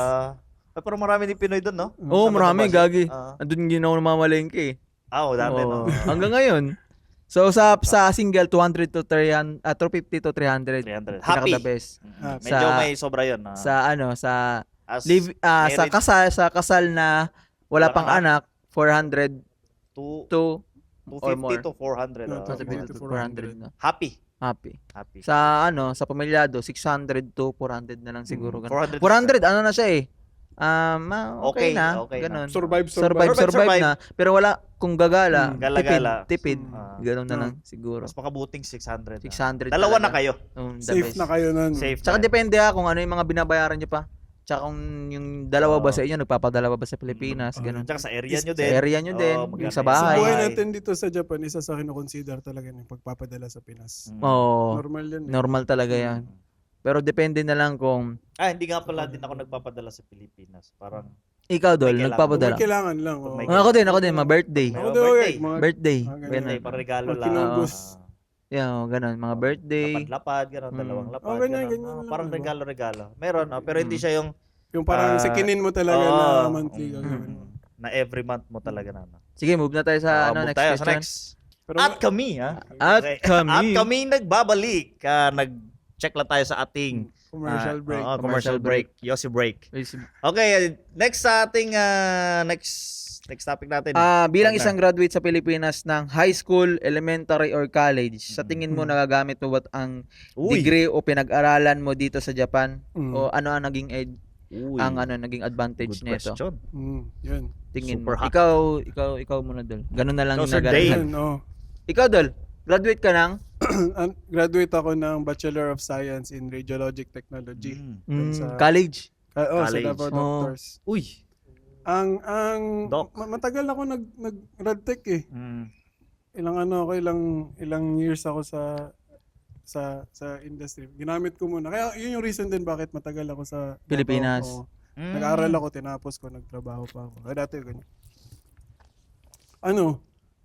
Pero marami din Pinoy doon, no? Oo, marami, gagi. Ah. Andun ginawa ng mamalengke eh. Dati, no? Hanggang ngayon. So sa single 200 to 300 250 to 300. 300. Pinaka Happy. the best. Medyo may sobra yun. Sa As sa marriage, kasal na wala pang anak 400 to to or more. 250 to 400. 250 to 400. na. Happy. Happy. Happy. Sa sa pamilyado 600 to 400 na lang siguro ganun. 400. 400 ano na siya eh. Okay Okay, na, okay ganun. na. Survive. Survive na. Pero wala kung gagala, Gala-gala. tipid. Ah. Ganun na lang siguro. Mas makabuting 600. 600 Dalawa na talaga. kayo. The Safe best. na kayo nun. Safe. Tsaka na. depende kung ano yung mga binabayaran nyo pa. Tsaka kung yung dalawa ba sa inyo, nagpapadala ba sa Pilipinas, ganun. Tsaka sa area nyo Sa din. area nyo din, maganda yung sa yun. Sa bahay. buhay natin dito sa Japan, isa sa kinoconsider talaga yung pagpapadala sa Pinas. Oo, Normal yan. normal talaga yan. Pero depende na lang kung Hindi nga pala din ako nagpapadala sa Pilipinas. Parang ikaw, Dol, May nagpapadala. May kailangan lang. Oh. May Ako din, birthday. Ako May daw, birthday. Birthday. ganun. Hindi, parang regalo Pag lang. kinugos. Yan, ganun, mga birthday. Lapad-lapad, gano'n, dalawang lapad. ganyan, gano'n. ganyan lang, Parang diba? regalo-regalo. Meron, pero hindi siya yung Yung parang sikinin mo talaga na monthly. gagawin mo. na every month mo talaga na. Sige, move na tayo sa Move next tayo question. sa next. Pero At kami, ha? At Okay. kami. At kami nagbabalik. check lang tayo sa ating Commercial break. commercial break. Yossi break. Please. Okay, next sa ating next topic natin. Bilang Partner. isang graduate sa Pilipinas ng high school, elementary, or college, sa tingin mo nagagamit mo ba ang Uy. degree o pinag-aralan mo dito sa Japan? Mm. O ano ang naging Uy, naging advantage good nito? question. Yun. Tingin Super mo. hot. Ikaw muna Dol. Ganun na lang Ikaw, yung Sir Dave. Yun, Ikaw Dol, graduate ka ng Graduate ako ng Bachelor of Science in Radiologic Technology. Dun sa- college. Sa College. Davao Oh. Doctors. Uy. Doc. Matagal ako nag-radtech eh. Ilang years ako sa industry. Ginamit ko muna. Kaya yun yung reason din bakit matagal ako sa Davao. Pilipinas. Oo. Nag-aral ako, tinapos ko, nagtrabaho pa ako. Kaya dati ganyan.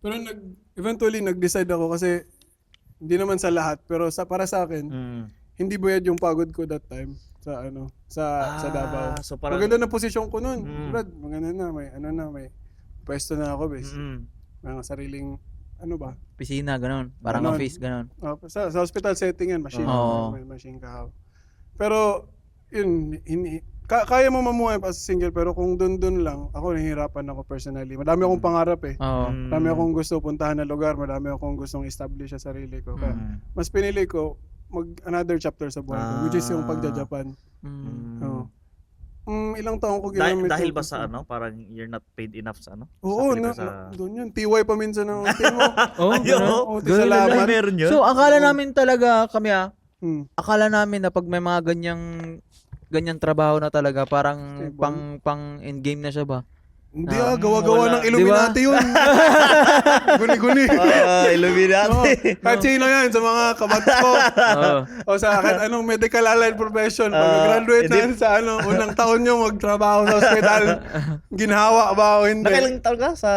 Pero eventually nag-decide ako kasi hindi naman sa lahat, pero para sa akin, hindi bayad yung pagod ko that time sa Davao. So parang Maganda na posisyon ko noon. Brad, maganda na, may pwesto na ako, bes. May sariling Piscina, ganun. Parang Ganun. office, ganun. sa hospital setting yan, machine. Oo. May machine ka. Pero yun, kaya mo mamuhay pa sa single, pero kung dun lang, ako nahihirapan ako personally. Madami akong pangarap eh. Oo. Marami akong gusto puntahan na lugar, marami akong gustong establish sa sarili ko. Kaya mas pinili ko another chapter sa buhay ko, which is yung pagja-Japan. Oo. Ilang taon ko ginamit. dahil yung- ba sa parang you're not paid enough sa Oo, sa doon yun. TY pa minsan ng team mo. Oh, Ayun, Oo, Ganun salamat. lang. meron yun. So, akala namin talaga kami Hmm. namin na pag may mga ganyang trabaho na talaga, parang Stable. pang end-game na siya ba? Hindi wala. gawa-gawa ng Illuminati yun. Guni-guni. Illuminati. Kahit sino yan sa mga kabats ko. Oo. O sa akin, anong medical allied profession. Pag graduate na sa unang taon nyo magtrabaho sa ospital, ginhawa ba o hindi? Nakailang taon ka sa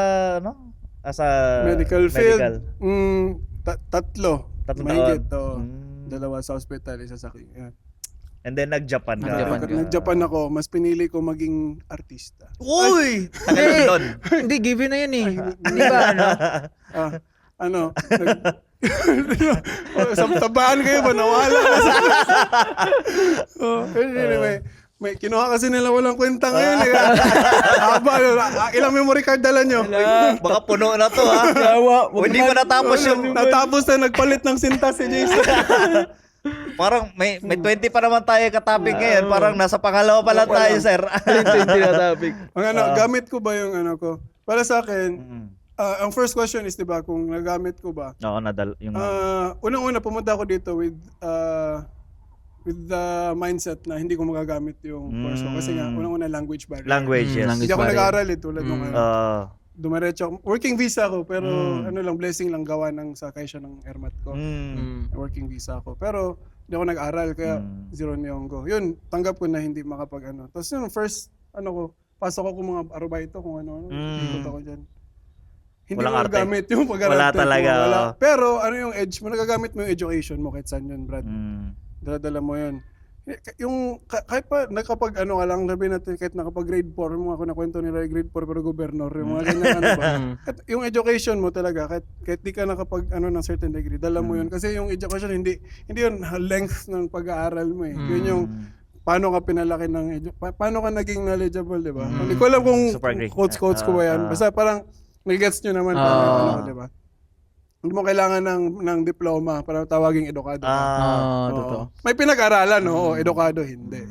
sa Medical field. medical? Tatlo. Tatlong Mahigit. taon. Dalawa sa ospital, isa sa yan. And then nag-Japan ka. Nag-Japan ka. Nag-Japan ako, mas pinili ko maging artista. Uy! Tagal doon. Hindi, given na yun eh. Hindi ba, Tabaan kayo ba? Nawala na sa... Anyway, may kinuha kasi nila walang kwenta ngayon. Ilang memory card dala nyo? Baka puno na to ha. O, hindi pa natapos yung... Natapos na nagpalit ng sinta si Jason. Parang may 20 pa naman tayo katabi ngayon. Parang nasa pangalawa pa lang tayo, sir. topic. Gamit ko ba yung ko? Para sa akin, ang first question is, diba, kung nagamit ko ba? Oo, yung... Unang-una, pumunta ako dito with the mindset na hindi ko magagamit yung course ko. Kasi nga, unang-una language barrier. language, yes. language. Hindi ako barrier. nag-aaral tulad nung dumiretso ako. Working visa ako, pero blessing lang gawa ng sakay siya ng airmat ko. Working visa ako. Pero hindi ako nag-aral, kaya zero niyonggo. Yun, tanggap ko na hindi makapag Tapos yun, first, pasok ako mga arubaito kung ikot ako dyan. Hindi Walang mo arte. nagagamit yung pag-aaral. Wala talaga, Wala. oo. Pero yung edge mo, nagagamit mo yung education mo kahit saan yun, Brad. Dala-dala mo yun. Yung kahit pa nakapag ka lang, sabi natin kahit nakapag grade 4, yung mga nakwento nila grade 4 pero gobernador, yung mga ganyan ba. Yung education mo talaga kahit di ka nakapag ng certain degree, dala mo yun kasi yung education hindi yun length ng pag-aaral mo eh. Yun yung paano ka pinalaki paano ka naging knowledgeable, di ba? Hindi ko alam kung Super agree. quotes ko ba yan. Basta parang nagets nyo naman paano di ba? Hindi mo kailangan ng diploma para tawaging edukado ka. Totoo. May pinag-aralan, edukado, hindi.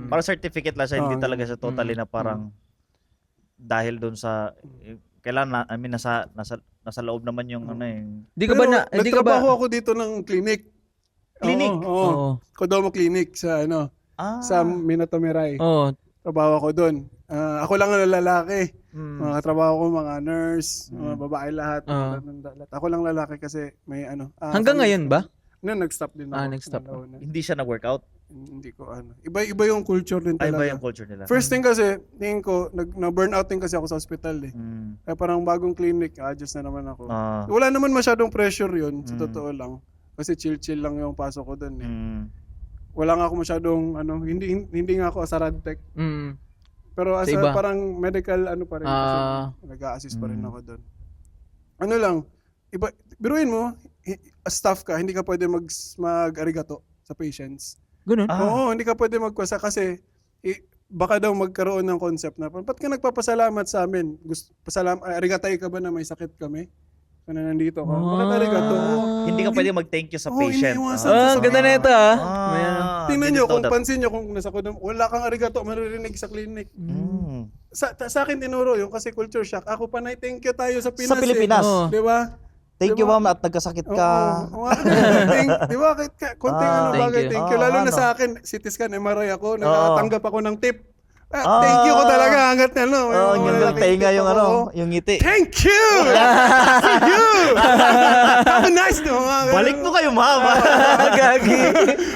Parang certificate lang siya, hindi talaga siya totally na parang dahil doon sa kailangan nasa loob naman yung Hindi ka ba na, hindi ka ba? nagtrabaho ako dito ng clinic. Clinic? Oo. Kodomo Clinic sa sa Minato Mirai. Oo. Trabaho ako doon. Ako lang ang lalaki. Mga katrabaho ko, mga nurse, mga babae lahat. Ako lang lalaki kasi may Hanggang ngayon ba? Nag-stop din ako. Nag-stop. hindi siya na-workout. Hindi ko Iba yung culture din Ay talaga. ba yung culture nila? First thing kasi, tingin ko, na-burnout din kasi ako sa hospital eh. Kaya parang bagong clinic, adjust na naman ako. Wala naman masyadong pressure yun, sa totoo lang. Kasi chill-chill lang yung pasok ko dun eh. Wala nga ako masyadong, hindi nga ako as a radtech. Pero as Sa iba? parang medical, pa rin. Kasi nag-a-assist pa rin ako dun. Lang, biruin mo, as staff ka, hindi ka pwede mag-arigato. sa patients. Ganun? Oo, hindi ka pwede magkwasa kasi baka daw magkaroon ng concept na, ba't ka nagpapasalamat sa amin? Arigatay ka ba na may sakit kami? Kung nandito ka. Bakit arigato? Hindi ka pwede mag-thank you sa Oo, patient. iniiwasan Ah, ganda na ito Tingnan nyo, didn't know kung that. pansin nyo, kung nasa kudum, wala kang arigato maririnig sa clinic. Mm. Sa akin tinuro yung kasi culture shock. Ako pa thank you tayo sa Pinas. Sa Pilipinas. Oo. Di ba? Thank you, Diba? ma'am, at nagkasakit ka. Oo. Di ba? Konting Thank bagay, you. thank you. Lalo na ano. sa akin, CT scan, MRI ako, nakatanggap ako ng tip. Ah. Thank you ko talaga hanggat na, no? Oh, ang ganda ng tenga yung yung ngiti. Thank you! Thank you! Have a nice day! Balik mo kayo, ma'am. Gagi.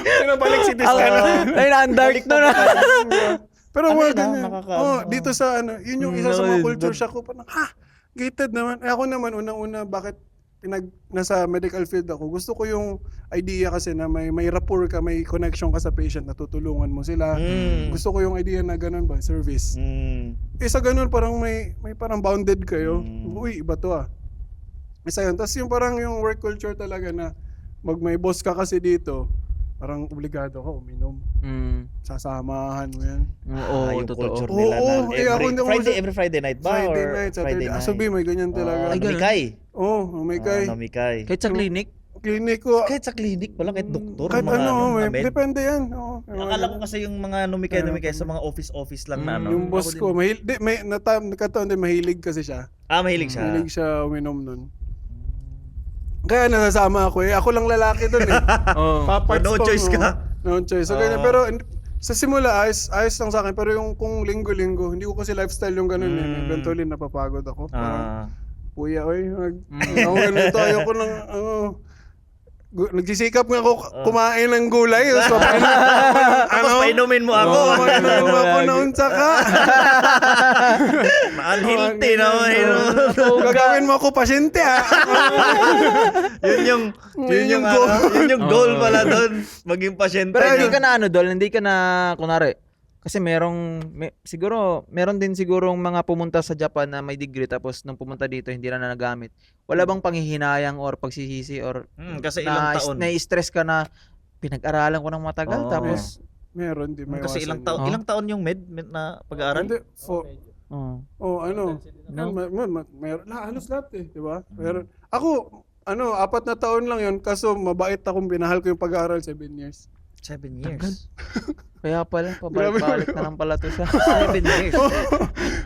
Pinabalik CT scan. Ay, na-undark to na. Pero Ano mga yun, ganyan. nakaka- Dito sa yun yung isa sa mga culture shock ko. Parang, gated naman. Ako naman, unang-una, bakit nasa medical field ako, gusto ko yung idea kasi na may rapport ka, may connection ka sa patient, natutulungan mo sila. Gusto ko yung idea na ganun ba, service. Sa ganun, parang may parang bounded kayo. Uy, iba to Isa yun. Tapos yung parang yung work culture talaga na may boss ka kasi dito, parang obligado ka uminom. Sasamahan mo yan. Oo, yung totoo. culture nila Oo, na ako hindi ako every Friday night ba? Friday or night, Friday Saturday. night? Sabi, may ganyan talaga. Ay, ganun. Namikay. May kay. Namikay. Kahit sa clinic? Clinic ko. Kahit sa clinic pala, kahit doktor. Kahit mga may med. depende yan. Oo. Akala ko kasi yung mga numikay sa mga office lang na ano. Yung boss ko, nagkataon din, mahilig kasi siya. Mahilig siya. Mahilig siya uminom nun. Kaya nasasama ako Ako lang lalaki dun Oo. Paparts no ko, choice no. ka. No choice. So, ganyan. Pero sa simula, ayos lang sa akin. Pero yung kung linggo-linggo, hindi ko kasi lifestyle yung ganun Eventually, napapagod ako. Parang, kuya, ako ganito, ayoko ng, nagsisikap nga ako kumain ng gulay. Tapos painumin mo ako. Painumin mo ako noon saka. Unhealthy naman. Gagawin mo ako pasyente Yun yung goal. Yun yung goal pala doon. Maging pasyente. Pero hindi ka na Dol, hindi ka na, kunwari, kasi siguro, meron din sigurong mga pumunta sa Japan na may degree tapos nung pumunta dito hindi na nagamit. Wala bang panghihinayang or pagsisisi or kasi ilang taon. na-stress ka na pinag-aralan ko ng matagal tapos Meron din. May Kasi iwasan ilang taon yung med na pag-aaral? Hindi, halos lahat di ba? Pero ako, 4 na taon lang yun, kaso mabait akong binahal ko yung pag-aaral 7 years. 7 years. kaya pala pabalik na lang pala to sa 7 years.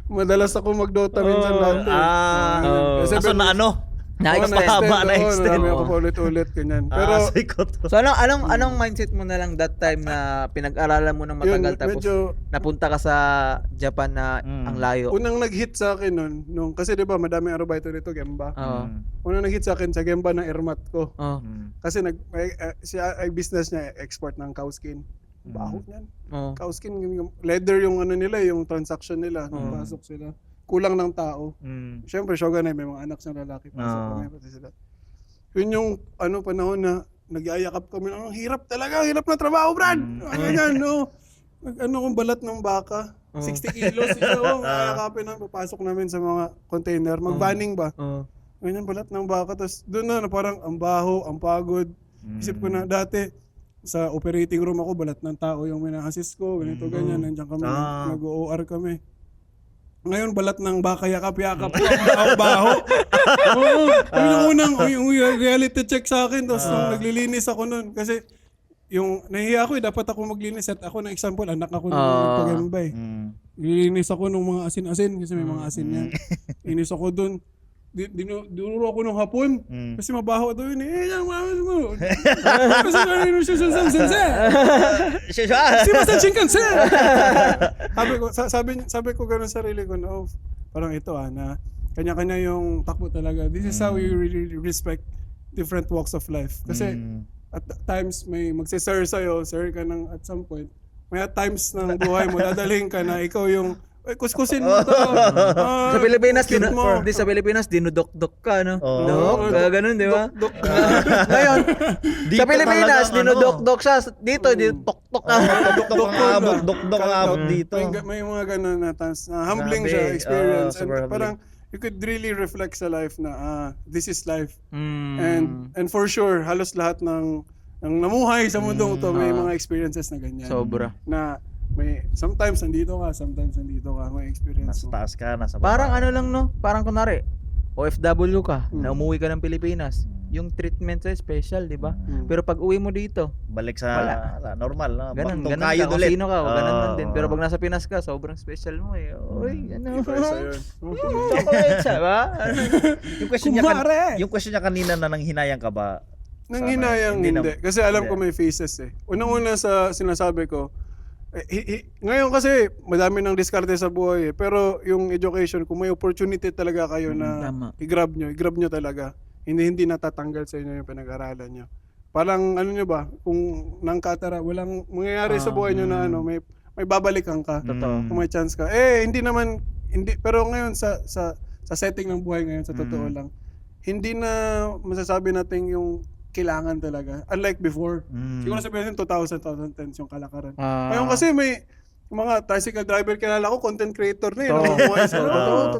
Madalas ako mag-Dota minsan dati. Kaso na na-extend. Na-extend. Marami ako paulit-ulit, ganyan. Pero, So anong mindset mo na lang that time na pinag-aralan mo ng matagal tapos napunta ka sa Japan na ang layo? unang nag-hit sa akin nun, kasi di ba madaming arubaito dito, Gemba. Unang nag-hit sa akin sa Gemba ng Ermat ko. Kasi ay business niya, export ng cow skin. Baho niyan. Cow skin, leather yung nila, yung transaction nila. Pasok sila. Kulang ng tao. Siyempre, Shogun may mga anak sa lalaki. Pasok kami, pati sila. Yun yung panahon na nag-ayakap kami. Ang hirap talaga, hirap na trabaho, Brad! Ganyan, no? Kung balat ng baka. 60 kilos, ayakapin na, papasok namin sa mga container. Mag-banning ba? Ganyan, balat ng baka. Tapos doon na parang ang baho, ang pagod. Isip ko na dati, sa operating room ako, balat ng tao yung minahassist ko, ganito, ganyan. Nandiyan kami, nag-OR kami. Ngayon, balat ng baka, yakap-yakap. Ang baho. Yung reality check sa akin. Tapos nung naglilinis ako nun. Kasi yung nahihiya ako dapat ako maglinis. At ako na example, anak ako nung nagpagambay. Nililinis ako ng mga asin-asin. Kasi may mga asin yan. Inis ako dun. Dinuro ako nung hapon. Kasi mabaho daw yun. Yan, mamas mo. Kasi kanino siya Shimasen Shinkansen! Sabi ko gano'n sarili ko na, parang ito na kanya-kanya yung takbo talaga. This is how we really respect different walks of life. Kasi at times may magsiser sa'yo, sir ka ng at some point. May at times ng buhay mo, dadalhin ka na ikaw yung kuskusin mo to. Sa Pilipinas, dinudok-dok ka, no? Dok, ganun, di ba? Ngayon, sa Pilipinas, dinudok-dok siya. Dito, tok-tok ka. Dok-dok ang abot dito. May mga ganun na times. Humbling siya experience. And parang you could really reflect sa life na this is life. And for sure, halos lahat ng ng namuhay sa mundong to, may mga experiences na ganyan. Sobra. Na may sometimes nandito ka, may experience Nasa mo. taas ka, nasa baba. Parang ano lang no, parang kunwari, OFW ka, na umuwi ka ng Pilipinas. Yung treatment sa special, di ba? Pero pag uwi mo dito, Balik sa normal. No? ganun Baktong ka, kayod kung ulit. sino ka, ganun lang din. Pero Oo. pag nasa Pinas ka, sobrang special mo eh. Uy, ano? Iba isa yun. Chocolates, ba? yung question niya Kumare! yung question niya kanina na nanghinayang ka ba? Nang Sana, hinayang hindi hindi. na- Kasi alam ko hindi. may faces eh. Unang-una sa sinasabi ko, ngayon kasi madami ng diskarte sa buhay eh. Pero yung education, kung may opportunity talaga kayo na Tama. i-grab nyo talaga. Hindi natatanggal sa inyo yung pinag-aralan nyo. Parang ano nyo ba, kung nang katara, walang mangyayari sa buhay nyo na ano, may babalikan ka. Totoo. Kung may chance ka. Hindi pero ngayon sa setting ng buhay ngayon, sa totoo lang, hindi na masasabi natin yung kailangan talaga. Unlike before. Siguro sabihin natin 2010 yung kalakaran. Ngayon kasi may mga tricycle driver kilala ko, content creator na yun.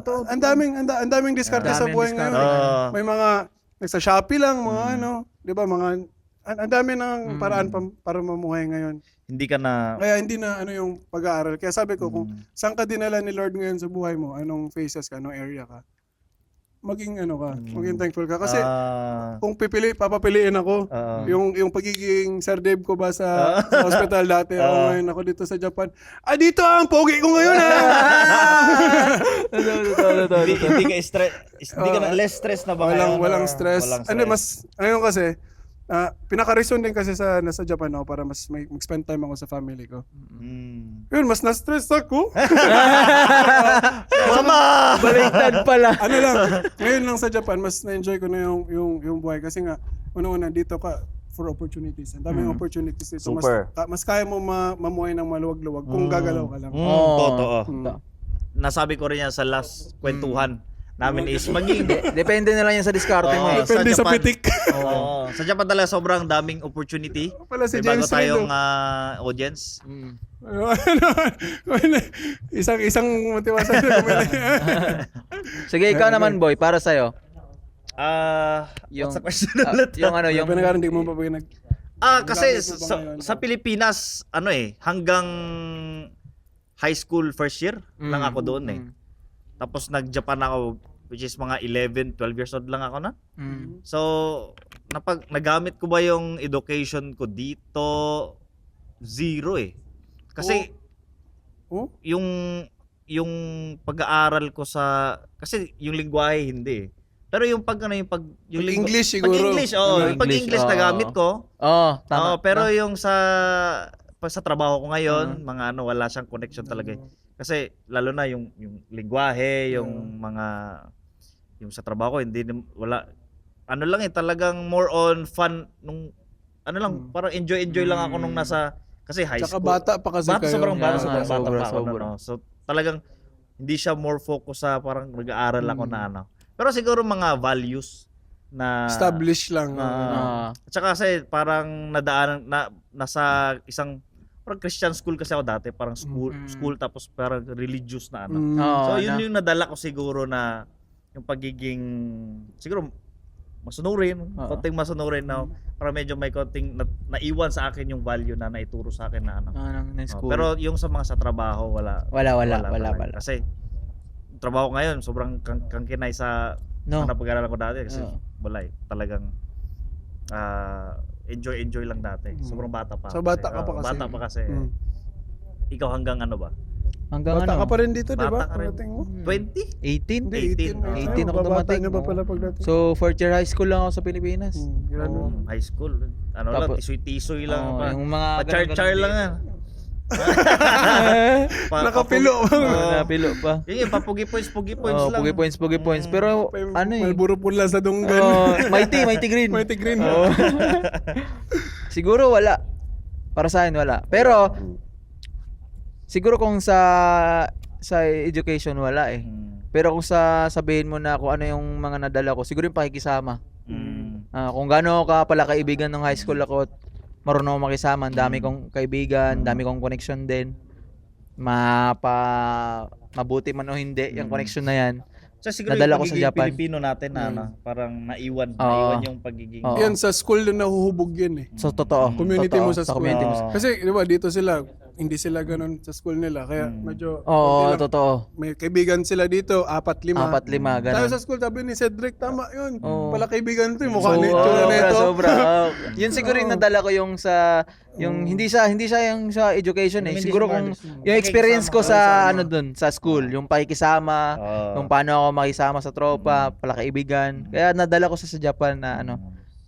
Totoo. Ang daming diskarte sa buhay ngayon. May mga nagsa Shopee lang, mga ano, 'di ba, mga ang dami ng paraan para mamuhay ngayon. Hindi ka na Kaya hindi na ano yung pag-aaral. Kaya sabi ko, kung saan ka dinala ni Lord ngayon sa buhay mo, anong phases ka, anong area ka, maging ano ka, maging thankful ka. Kasi kung papapiliin ako, yung pagiging Sir Dave ko ba sa hospital dati, ako ngayon ako dito sa Japan. Dito ang pogi ko ngayon hindi ka stress, hindi ka na less stress na ba ngayon? Walang stress. Walang Ano mas ngayon kasi pinaka-reason din kasi sa nasa Japan ako para mas mag-spend time ako sa family ko. Yun, mas na-stress ako. Mama! Baliktad pala. Ano lang, ngayon lang sa Japan, mas na-enjoy ko na yung buhay. Kasi nga, una-una, dito ka for opportunities. Ang daming opportunities dito. Super. Mas kaya mo mamuhay ng maluwag-luwag kung gagalaw ka lang. Totoo. Nasabi ko rin yan sa last kwentuhan namin is maging Depende na lang yan sa diskarte mo eh. Depende sa Japan. pitik. Oo. Sa Japan talaga sobrang daming opportunity. Pala si May bago James tayong Redo. audience. Isang motivasyon na Sige, ikaw naman boy, para sa'yo. What's the question ulit? Yung ano, yung... Pinag-aaral, hindi mo pa ba Kasi Gamit mo ba ngayon? sa Pilipinas, hanggang high school first year lang ako doon eh. Tapos nag-Japan ako, which is mga 11, 12 years old lang ako na. So, nagamit ko ba yung education ko dito? Zero eh. Kasi, yung pag-aaral ko kasi yung lingwahe hindi eh. Pero yung English siguro. Pag-English, yung pag-English nagamit ko. Tama. Pero yung pag sa trabaho ko ngayon, wala siyang connection talaga eh. Kasi lalo na yung lingwahe, yung yung sa trabaho ko wala lang talagang more on fun nung parang enjoy lang ako nung nasa kasi high Tsaka school. bata pa kasi kayo. Sobrang bata, Yeah, sobrang bata pa ako sobra. no? So talagang hindi siya more focus sa parang nag-aaral ako na Pero siguro mga values na Establish lang. At saka kasi parang nasa isang parang Christian school kasi ako dati, parang school tapos parang religious na So yun yung nadala ko siguro na yung pagiging siguro masunurin, konting masunurin na para medyo may konting naiwan sa akin yung value na naituro sa akin na ng school. Pero yung sa mga sa trabaho wala. Wala. Kasi yung trabaho ngayon sobrang kangkinay sa mga napag-aralan ko dati kasi wala eh. Talagang enjoy lang dati. Sobrang bata pa. So, bata ka pa kasi. Bata pa kasi. Ikaw hanggang ano ba? Hanggang Bata ka pa rin dito, di ba? Bata ka rin. Pagdating mo. 20? 18? Hindi, 18 ako Babata dumating. niyo pa pala pagdating. So, fourth year high school lang ako sa Pilipinas. Ganun. High school. Ano lang, Tapos- tisoy-tisoy lang. Yung mga char lang yan. Nakapilo. Napilo pa. Yun, papugi points lang. Pugi points. Pero, ano eh. Malburo pula sa dunggan. Mighty green. Mighty green. Oo. Siguro wala. Para sa akin wala. Pero, siguro kung sa education wala eh. Pero kung sabihin mo na kung ano yung mga nadala ko, siguro yung pakikisama. Kung gaano ka pala kaibigan ng high school ako, marunong ako makisama, ang dami kong kaibigan, dami kong connection din. Mabuti man o hindi, yung connection na yan. So siguro Nadala yung ko sa pagiging Japan. Pilipino natin na ano, parang naiwan yung pagiging Oo. Yan, sa school na nahuhubog yan eh. So, totoo. Community Totoo. mo sa school. community mo. Oo. Kasi, di ba, dito sila, hindi sila ganun sa school nila. Kaya medyo, Oo, konti lang. totoo. May kaibigan sila dito, 4-5. 4-5, ganun. Tayo sa school, sabi ni Cedric, tama yun. Oo. Pala kaibigan to, mukha So, ni itsura na ito. sobra. Yun siguro yung nadala ko yung sa yung hindi siya yung sa education eh. Hindi Siguro siya kung marriage. yung experience ko Pakikisama. sa ano dun, sa school, yung pakikisama, Oo. yung paano ako makisama sa tropa, pala kaibigan. Kaya nadala ko sa Japan na ano,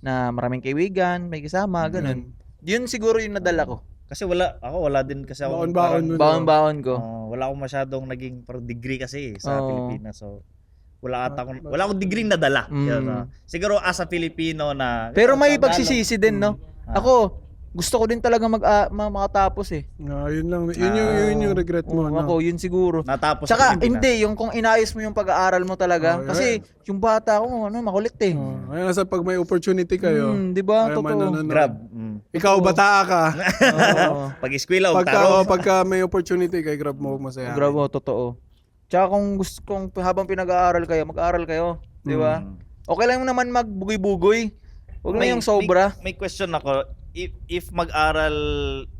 na maraming kaibigan, may kasama, ganun. Yun siguro yung nadala ko. Kasi wala din kasi ako Baon-baon mo. Baon-baon ko. wala akong masyadong naging parang degree kasi sa Oo. Pilipinas. So wala akong degree na dala. Yun, siguro as a Filipino na Pero may pagsisisi din, no? Ah. Ako, gusto ko din talaga makatapos eh. Yun lang. Yun yung regret mo. no? Ako, yun siguro. natapos sa Tsaka Pilipinas. hindi, yung kung inayos mo yung pag-aaral mo talaga. Oh, Kasi yung bata ko, makulit eh. Kaya sa pag may opportunity kayo, Di ba? kaya Totoo. manonood. Grab. Ikaw, bataa ka. Oo. Pag eskwela o taro. Pagka may opportunity kay Grab mo, masaya. Grabe, totoo. Tsaka kung habang pinag-aaral kayo, mag-aaral kayo. Di ba? Okay lang naman magbugoy-bugoy. Huwag na yung sobra. May question ako. If mag-aral,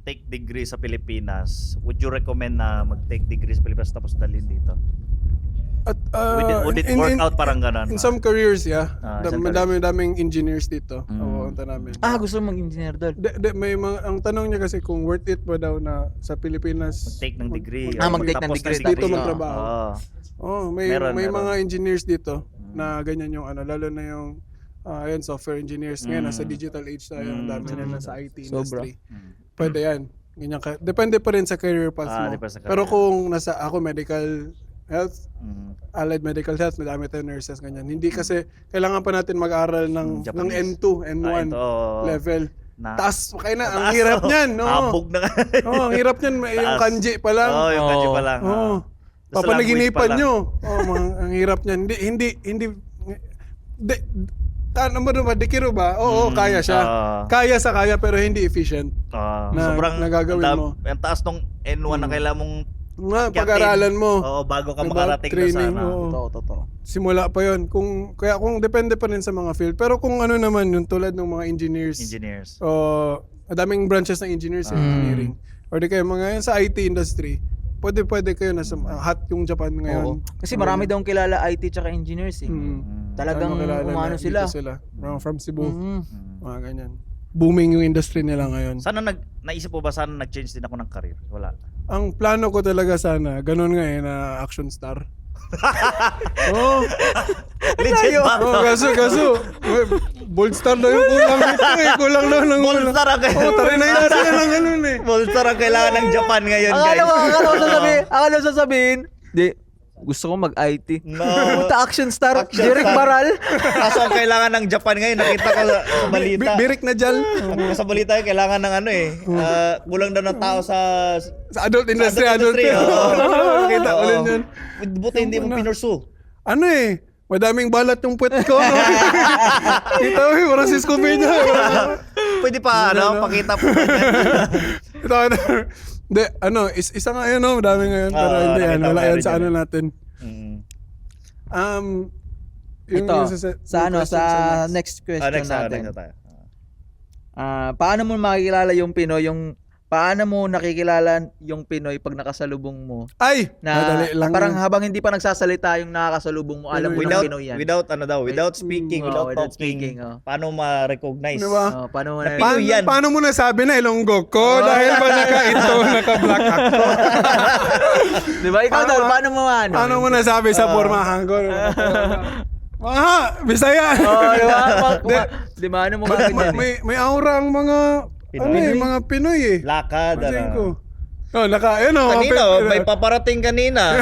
take degree sa Pilipinas, would you recommend na mag-take degree sa Pilipinas tapos dalhin dito? At, Would it work out parang ganun? In some careers, yeah. Some Madami-daming engineers dito. Oo, punta namin. Gusto mong engineer doon. May mga, ang tanong niya kasi kung worth it ba daw na sa Pilipinas Mag-take ng degree. mag-take ng tapos degree, dito tapos, magtrabaho. May Meron. mga engineers dito na ganyan yung ano, lalo na yung software engineers ngayon nasa digital age tayo, ang dami na nasa IT industry. Pwede yan. Ganyan ka. Depende pa rin sa career path mo. depende sa career. Pero kung nasa ako medical health, allied medical health, madami tayong nurses ganyan. Hindi kasi kailangan pa natin mag-aral ng Japanese. N2, N1 level. Taas, kaya na, ang Mataas, hirap niyan, no? Habog na. Ang hirap niyan, yung Taas. kanji pa lang. Yung kanji pa lang. Sa Papanaginipan language pa lang. nyo. Ang hirap niyan. Hindi, ano ba, dekiro ba? Oo, kaya siya. Kaya pero hindi efficient. Na Sobrang nagagawin mo. Ang taas nung N1 na kailangan mong Pag-aralan mo. Oo, bago ka Diba? makarating Training, na sana. oo. Totoo. Simula pa yon. Kung depende pa rin sa mga field. Pero kung ano naman yung tulad ng mga engineers. Madaming branches ng engineers engineering. Or di kayo mga yan sa IT industry. Pwede kayo nasa hot yung Japan ngayon. Kasi marami daw kilala IT tsaka engineers eh. Talagang umano sila. From Cebu. Mga ganyan. Booming yung industry nila ngayon. Sana naisip po ba sana nag-change din ako ng career? Wala. Ang plano ko talaga sana, ganun nga na action star. Oh, Legit ba? kaso. Bold star na yung kulang nito eh. Kulang na ng Bolstar ang Tari na yun sila ng ganun eh. Bolstar ang kailangan ng Japan ngayon, guys. Akala mo sasabihin, gusto ko mag-IT. No. Punta action star, Action Jeric star. Baral. Kaso ang kailangan ng Japan ngayon, nakita ko sa balita. Birik na dyan. Sa balita yung kailangan ng kulang daw ng tao sa Sa adult industry. Oo. Nakita ko rin yun. Buti hindi mo pinursu. Ano eh, madaming balat yung puwet ko. Kita mo, parang si Scooby niya. Pwede pa, pakita po. Hindi, isa nga yun, madami ngayon. Pero hindi yan, nakita wala ko yan rin sa yun. ano natin. Ito, sa next. next question Next natin. tayo. Paano mo makikilala yung Pinoy, paano mo nakikilala yung Pinoy pag nakasalubong mo? Ay! Madali Na lang parang yun. habang hindi pa nagsasalita yung nakakasalubong mo, alam mo ng Pinoy yan. Without speaking, without talking. Paano ma-recognize? Diba? Paano mo Na na Pinoy yan. Paano mo nasabi na Ilonggo ko? Dahil ba naka-black ako? Diba? Ikaw daw, paano mo ano? Paano mo nasabi sa pormahan ko? Bisaya! Diba? Ano mo ganyan eh? May aura ang mga Pinoy. mga Pinoy eh. Lakad. Pansin ko. Kanina, May paparating kanina.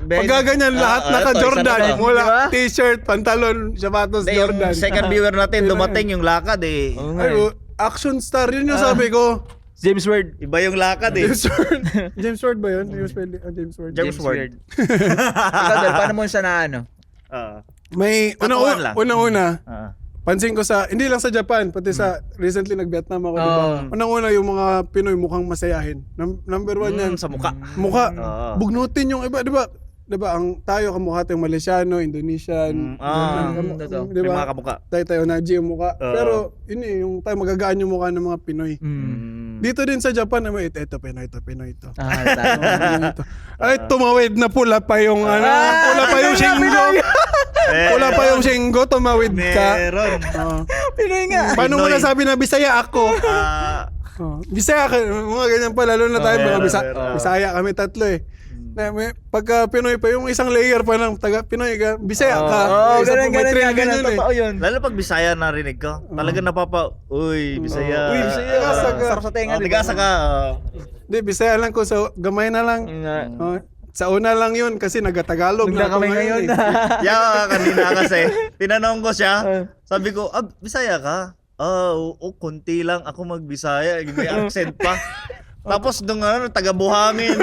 Pagkaganyan lahat ito, naka-Jordan. isa na to. Mula Diba? t-shirt, pantalon, sapatos, Yung Jordan. second viewer natin, dumating yung lakad eh. Action star, yun yung sabi ko. James Ward. Iba yung lakad eh. James Ward. James Ward ba yun? James Ward. James Ward. Ikaw daw, paano mo siya na ano? May, Tatuan lang. una, pansin ko hindi lang sa Japan, pati sa recently nag-Vietnam ako, diba? Unang-una yung mga Pinoy mukhang masayahin. Number one yan. Sa mukha. Mukha. Bugnutin yung iba, diba? di ba, tayo kamukha tayong Malaysiano, Indonesian, totoo. di May ba? mga kamukha. Tayo Naji yung mukha. Oo. Pero, yung tayo magagaan yung mukha ng mga Pinoy. Dito din sa Japan, ito, Pinoy ito. Ito. Ay, tumawid na pula pa yung pula pa yung Shingo. Pula pa yung Shingo, tumawid ka. Meron. Oo. Pinoy nga. Paano mo Pinoy. nasabi na Bisaya ako? Ah, Bisaya ka, mga ganyan pa, lalo na tayo, mga meron. Bisaya kami tatlo eh. Pagka Pinoy pa, yung isang layer pa ng taga Pinoy ka, Bisaya ka. Isa pa, may trend ganyan eh. Totoo yun. lalo pag Bisaya narinig ko, talaga uy, Bisaya. Uy, Bisaya. Tigasa ka. Sarap sa tenga. di ba? Tigasa ka. Hindi, Bisaya lang ko, so gamay na lang. Oh, sa una lang yun, kasi nagatagalog na ako Nagkakamay ngayon. Kanina kasi, tinanong ko siya, sabi ko, Bisaya ka? Oo, konti lang ako mag-Bisaya, may accent pa. Tapos nung taga-Buhangin.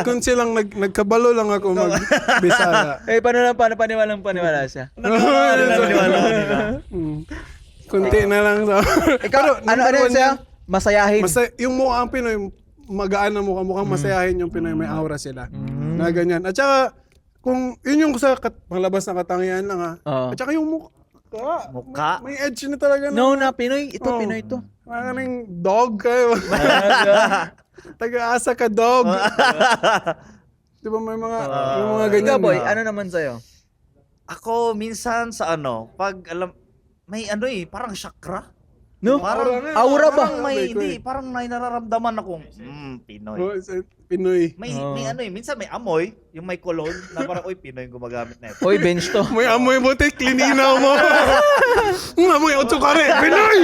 Kung silang nagkabalo lang ako mag-Bisaya. Paano paniwala siya? Kunti na lang. Ikaw, ano yun sa'yo? Masayahin. Yung mukha ang Pinoy, magaan na mukha, mukhang masayahin yung Pinoy, may aura sila. Na ganyan. At saka, kung yun yung sa panglabas na katangian lang ha. Oo. At saka yung mukha. May edge na talaga. Na Pinoy. Ito, Oh. Pinoy ito. Parang dog kayo. Taga-asa ka dog. Di ba may mga ganyan. Ikaw, boy, na. ano naman sa'yo? Ako, minsan sa pag may parang chakra. No? Parang, Aura ba? Parang parang may nararamdaman akong, Pinoy. Oh, Pinoy. May minsan may amoy, yung may cologne, na parang, Pinoy yung gumagamit na ito. Hoy, bench to. May amoy buti, klininaw mo. Amoy otsukare, Pinoy!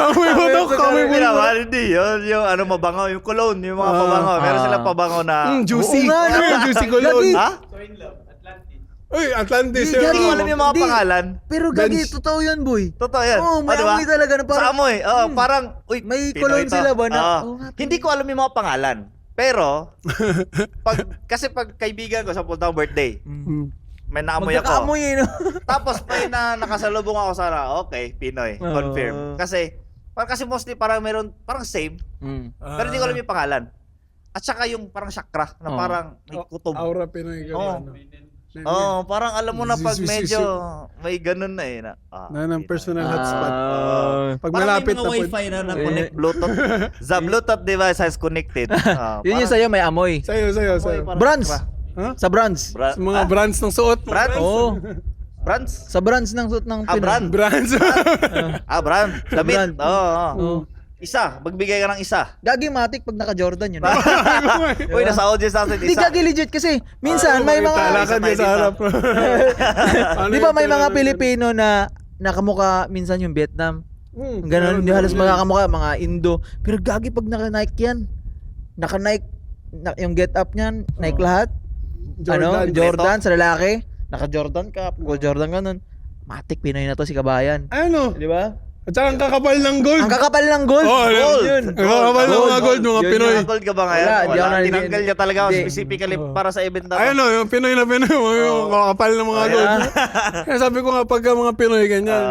Amoy butok, amoy Hindi butok. naman, hindi. Yung mabango, yung cologne, yung mga pabango. Meron silang pabango na, Juicy. Oo nga, no? Juicy cologne. ha? Uy, Atlantis. Hindi, Hindi ko yun. alam yung mga Hindi. pangalan. Pero gagi, Bench. totoo yan, boy. Totoo yan. Oo, may diba? amoy talaga na parang- Sa amoy, parang, may Pinoy cologne to. sila ba na- Oo. Oo nga, Hindi ko alam yung mga pangalan. Pero, kasi pag kaibigan ko sa puntang birthday, may naamoy ako. Magkakaamoy no? Tapos may nakasalubong ako sana, okay, Pinoy, confirm. Kasi mostly parang meron, parang same, pero hindi ko alam yung pangalan. At saka yung parang chakra, na parang may kutob. Aura Pinoy. Oo. Parang alam mo na pag medyo may ganun na na. ng personal hotspot. Pag Parang malapit may mga na po. wifi na connect Bluetooth. The Bluetooth device has connected. Yun yung sa'yo, may amoy. Sa'yo. Brands. Ha? Sa brands. Sa mga brands ng suot. Brands? Oo. Brands? Sa brands ng suit ng Brand. Brands. Brand. Damit. Brand. Oo. Isa. Magbigay ka ng isa. Gagi matik pag naka-Jordan yun. Uy, nasa audience natin Hindi isa. gagi legit kasi minsan may mga Talakad niya sa harap. di ba may mga Pilipino na nakamuka minsan yung Vietnam. Ganun, hindi halos makakamukha mga Indo. Pero gagi pag naka-Nike yan. Naka-Nike yung get up niyan, Nike lahat. Jordan sa lalaki. Naka-Jordan ka, Jordan ganun. Matik Pinoy na to si Kabayan. Ano? Di ba? At saka ang kakapal ng gold. Ang kakapal ng gold. Oh, Gold. Yun. Ang kakapal ng mga gold, mga Yun, Pinoy. Gold ka ba ngayon? Wala, hindi ako Wala. narinig. Tinanggal niya talaga Hindi. specifically para sa event na to. Ayun o, yung Pinoy na Pinoy, yung kakapal ng mga gold. Kaya sabi ko nga, pagka mga Pinoy, ganyan.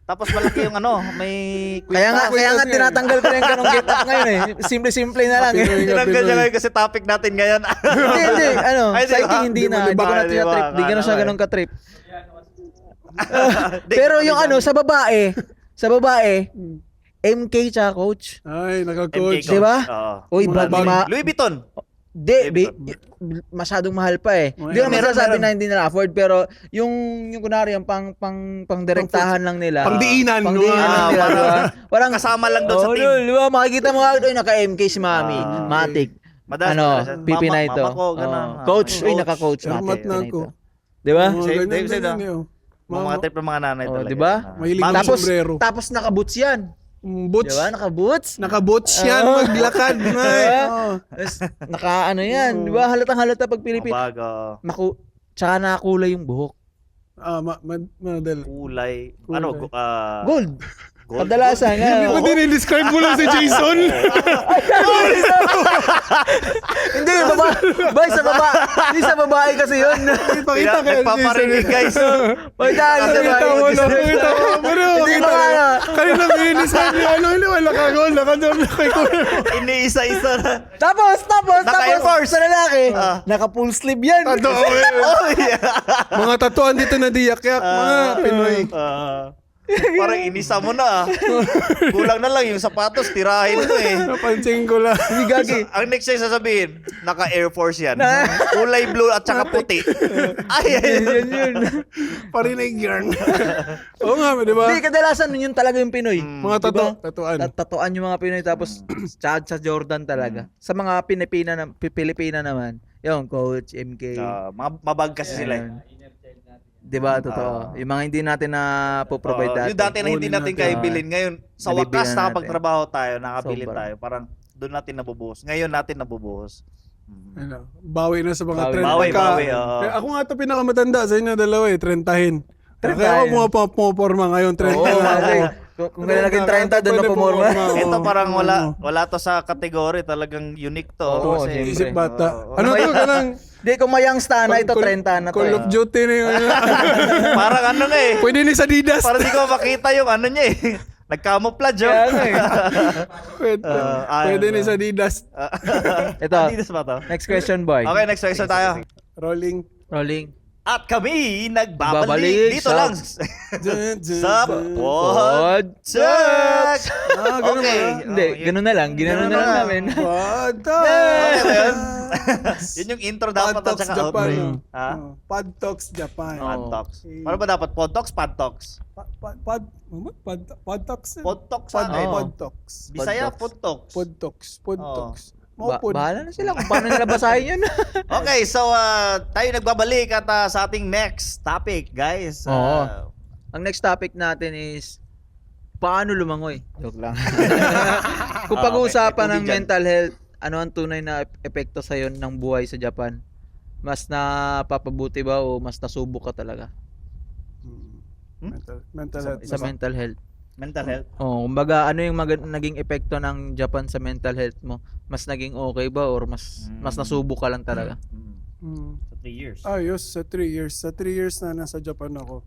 Tapos malaki yung may Kaya nga tinatanggal ko yung ganong get up ngayon eh. Simple-simple na lang eh. Pinoy. Tinanggal niya ngayon kasi topic natin ngayon. Hindi. Ay, di ba? Cycling hindi na. Hindi ko na Di ba? trip. Hindi ko na siya Ano, ganong ka-trip. Di, Pero yung sa babae, MK tsaka coach. Ay, MK naka-coach. Di ba? Oo. Uy, Brad, Louis Vuitton. masyadong mahal pa eh. Hindi naman Meron, masasabi meron. na hindi nila afford, pero yung kunwari, yung pang direktahan lang nila. Pangdiinan. Pangdiinan Ah, nila, parang- diba? Parang Kasama lang doon sa oh, team. Di ba? Makikita mo nga, naka-MK si Mami. Matic. Madalas siya. Pipi na Mama- ito. mama ko, ganun. Oh. Coach, Coach. naka-coach Hermat Matic. na ako. Di ba? Mga Same, ganyan, same, ganyan same, eh, oh. Mga type ng mga nanay Oh, talaga. di ba? Mahilig ng Tapos, sombrero. tapos naka-boots yan. Boots. Di ba? Naka-boots. Naka-boots yan, Oo. maglakad. Ay. Oh. Tapos, naka-ano yan. Di ba? Halatang-halata pag Pilipino. Bago. Tsaka nakakulay yung buhok. Madal. Kulay. Kulay. Ano? Gold. Gold. Kadalasan nga. Hindi ba describe mo lang si Jason? Hindi, yung babae. Bay, sa babae. Hindi sa babae kasi yun. Pakita kayo. Nagpaparinig guys. Pakita ka sa Pakita mo babae. na. Pakita mo. Bro, Hindi pakita ba mo. ano? Kanina binis ka niya. Ano, wala kagol. Nakadol na kay Kuya. Iniisa-isa na. Tapos, Naka-Air Force. sa lalaki, naka full sleeve yan. Oh, yeah. Mga tatuan dito na diyak-yak. Mga Pinoy. Parang inisa mo na. Kulang na lang yung sapatos, tirahin mo eh. Napansin ko lang. Hindi gagi. Ang next time sasabihin, naka-Air Force yan. Kulay blue at saka puti. Ay, Yun. Parinig yarn. Oo nga, di ba? Hindi, kadalasan yun talaga yung Pinoy. Mga tatuan. Tatuan yung mga Pinoy tapos sa Jordan talaga. Sa mga Pilipina naman, yung Coach, MK. mabag kasi sila eh. Diba, totoo. Yung mga hindi natin na po-provide dati. Yung dati na hindi natin kaya bilhin. Ngayon, sa Nabibilan wakas natin. nakapagtrabaho tayo, nakabili Sobra. tayo. Parang doon natin nabubuhos. Ngayon natin nabubuhos. Ano, bawi na sa mga Bawi. trend. Bawi, Pagka- bawi, oo. Eh, ako nga ito pinakamatanda sa inyo dalawa eh, trentahin. Kaya ako Trentahin. mga pumaporma ngayon, Oo, trentahin. kasi kung kaya naging 30, doon na pumorma. Ito parang wala to sa kategory, talagang unique to. Oo, Kasi- siyempre. Isip bata. Oo. Ano to, kanang Di, kung mayang na ito, 30 na to. Call of Duty na yun. Parang ano na eh. Pwede ni sa Adidas. Parang di ko makita yung ano niya eh. Nag-camouflage Kaya oh. nga eh. Pwede ni sa Adidas. Ito, Adidas ba to? next question, boy. Okay, next question tayo. Rolling. Rolling. At kami nagbabalik Babalik dito sa- lang sa Pod Talks. ganun Okay. ba? Hindi, ganun na lang. Ginanon na lang namin. Okay ba yun? Yun yung intro dapat at Podtalks saka Japan. outro. no? Ha? Pod Talks Japan. Oo. Pod Talks. Ano ba dapat? Pod Talks? Pod Talks? Pod Talks. Pod Talks Pod sa akin. Pod Talks. Bisaya, Pod Pod Talks. Pod Talks. Pod Oo. Talks. Maupod. Bahala na sila kung paano nila basahin yun. Okay, so tayo nagbabalik at sa ating next topic, guys. Oo. Ang next topic natin is paano lumangoy. Joke lang. Kung Okay, pag-uusapan may ng tubig dyan. mental health, ano ang tunay na epekto sa ng buhay sa Japan? Mas napapabuti ba o mas nasubok ka talaga Mental health. sa mental health? Mental health. Oh, kumbaga ano yung naging epekto ng Japan sa mental health mo? Mas naging okay ba or mas nasubok ka lang talaga? Sa 3 years. Ayos, sa 3 years. Sa 3 years na nasa Japan ako,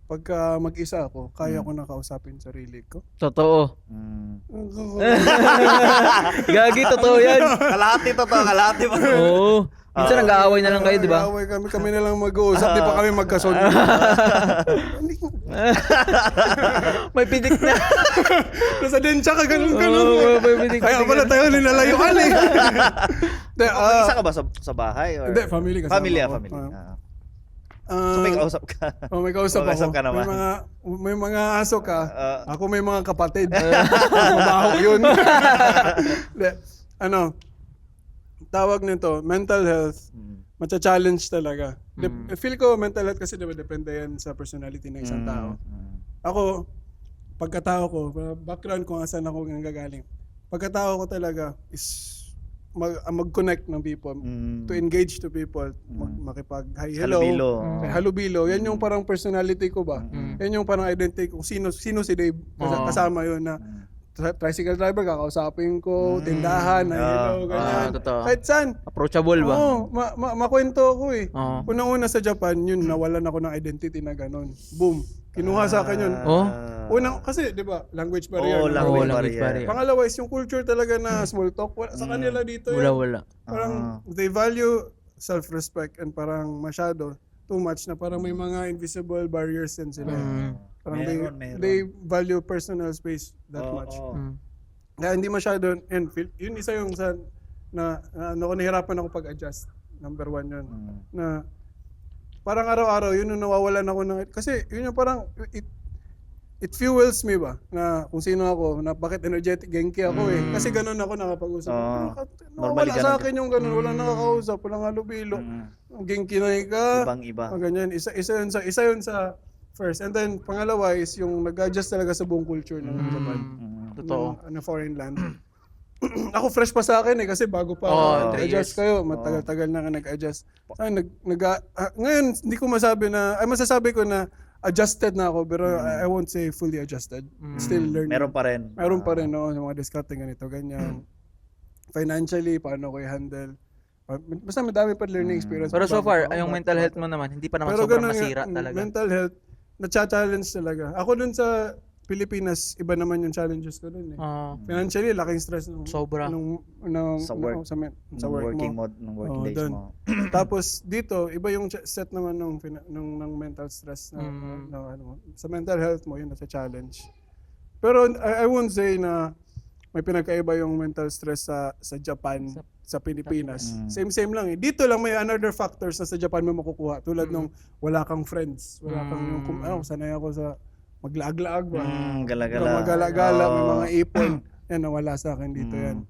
pagka mag-isa ako, kaya ko nakausapin sarili ko. Totoo. Gagi, totoo yan. Kalahati to, kalahati ba? Oo. Minsan nag-aaway na lang kayo, di ba? Away kami na lang mag-uusap, di pa kami magkasunod. May pidik na. Nasa densya ka, ganun-ganun. Oo, may pidik. Kaya pala tayo nilalayuan eh. Hindi, Isa ka ba sa bahay? Or? hindi, family kasama Family, ko. family. Ah, So may kausap ka. may kausap May ako. kausap ka naman. May mga aso ka. Ah. Ako may mga kapatid. Mabaho yun. Hindi, ano, tawag nito, mental health, matcha-challenge talaga. Feel ko mental health kasi diba, depende yan sa personality ng isang tao. Ako, pagkatao ko, background ko nga saan ako nanggagaling. Pagkatao ko talaga is mag-connect ng people, to engage to people, makipag-hi, hello, Halubilo. halubilo. Yan yung parang personality ko ba? Yan yung parang identity ko. Sino si Dave? Kasama yun na tricycle driver, kakausapin ko, tindahan, hi, hello, ganyan. totoo. Kahit saan. Approachable ba? Oo, makwento ako eh. Oo. Unang-una sa Japan, yun, nawalan ako ng identity na ganun. Boom. Kinuha sa akin yun. Oh? Unang, kasi, di ba, language barrier. Oo, no? Oo, language language barrier. barrier. Pangalawa is yung culture talaga na small talk. Sa kanila dito Wala. Parang they value self-respect and parang masyado too much na parang may mga invisible barriers din sila. Parang Meron. they value personal space that much. Kaya hindi masyado, and yun isa yung sa na ano ko nahirapan ako pag-adjust. Number 1 yun. Na parang araw-araw yun yung nawawalan ako ng kasi yun yung parang it fuels me ba na kung sino ako, na bakit energetic, genki ako eh. Kasi ganun ako nakapag-usap. Normally Wala sa akin yung ganun, walang nakakausap, walang halubilo. Genki na ka. Ibang-iba. Ganyan, isa yun sa first. And then pangalawa is yung nag-adjust talaga sa buong culture ng Japan. Totoo. Ano foreign land. Ako fresh pa sa akin eh kasi bago pa Oo, 3 adjust kayo, matagal-tagal na nga nag-adjust. Ngayon hindi ko masasabi ko na adjusted na ako pero I won't say fully adjusted. Still learning. Meron pa rin. Meron pa rin no, sa mga discarding ganito ganyan. Financially paano ko i-handle. Basta madami pa learning experience. Pero so far, yung Bata- mental health bata. mo naman, hindi pa naman Pero sobrang ganun nga, nasira talaga. Mental health, na-challenge talaga. Ako dun sa Pilipinas, iba naman yung challenges ko dun eh. Financially, laking stress nung Sobra. sa work, sa work working mo. mode, ng working Oo, days dun. mo. Tapos dito, iba yung set naman ng mental stress na, sa mental health mo, yun nasa challenge. Pero I won't say na may pinagkaiba yung mental stress sa Japan, sa Pilipinas. Same lang eh. Dito lang may another factors na sa Japan mo makukuha. Tulad nung wala kang friends, wala kang yung sanay ako sa maglaag-laag ba. Gala-gala. Magala-gala, may mga ipon. Yan, nawala sa akin dito yan.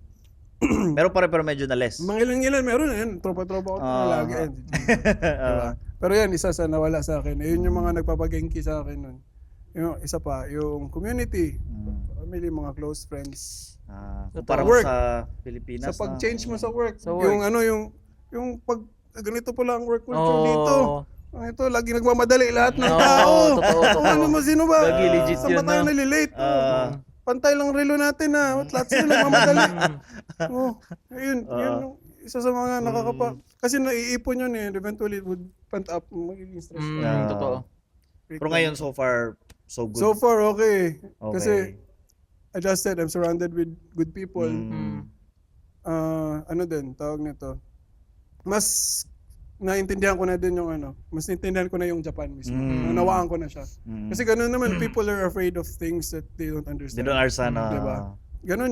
Pero medyo na less. Mga ilan meron yan. Tropa-tropa ko lagi yan. Diba? Pero yan, isa sa nawala sa akin. Yun yung mga nagpapagengki sa akin nun. Yung isa pa, yung community, family, mga close friends. Kumpara mo work. sa Pilipinas. Sa pag-change mo sa work. Sa work. Yung pag ganito pala ang work culture Oo. dito. Ito, lagi nagmamadali lahat ng Oo, tao. totoo. Ano mo, sino ba? Lagi legit Saan ba yun, tayo no? nalilate? Pantay lang relo natin ha. Lahat sila nagmamadali. Ayun yung isa sa mga nakakapa. Kasi naiipon yun eh. Eventually, it would pent up. Magiging stress. Totoo. Pero ngayon, so far, so good. So far, okay. Okay. Kasi, I just said, I'm surrounded with good people. Ano din, tawag nito. Mas naintindihan ko na din yung mas naintindihan ko na yung Japan mismo. Nanawaan ko na siya. Kasi ganun naman, people are afraid of things that they don't They understand. don't understand. Diba? Ganun,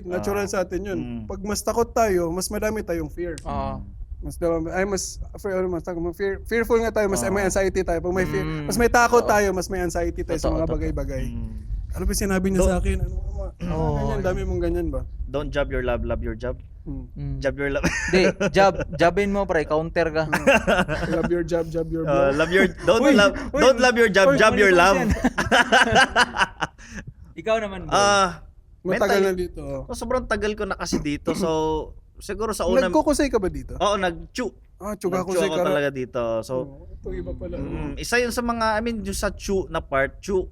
natural sa atin yun. Pag mas takot tayo, mas madami tayong fear. Mas fearful nga tayo, mas may anxiety tayo. Pag may fear, mas may takot tayo, mas may anxiety tayo sa mga bagay-bagay. Ano ba sinabi niya sa akin? Ganyan, dami mong ganyan ba? Don't job your love, love your job. Job your love. Hindi, jobin mo pre, counter ka. Love your job, job your blood. Don't love your job, job your love. Ikaw naman bro. Matagal na dito. Sobrang tagal ko na kasi dito. So, siguro sa una... Nagkukusay ka ba dito? Oo, nag-chew. Tsuga Nag-chew kusay ako ka. talaga dito. So, Ito iba pala. isa yun sa mga, yung sa chew na part, chew.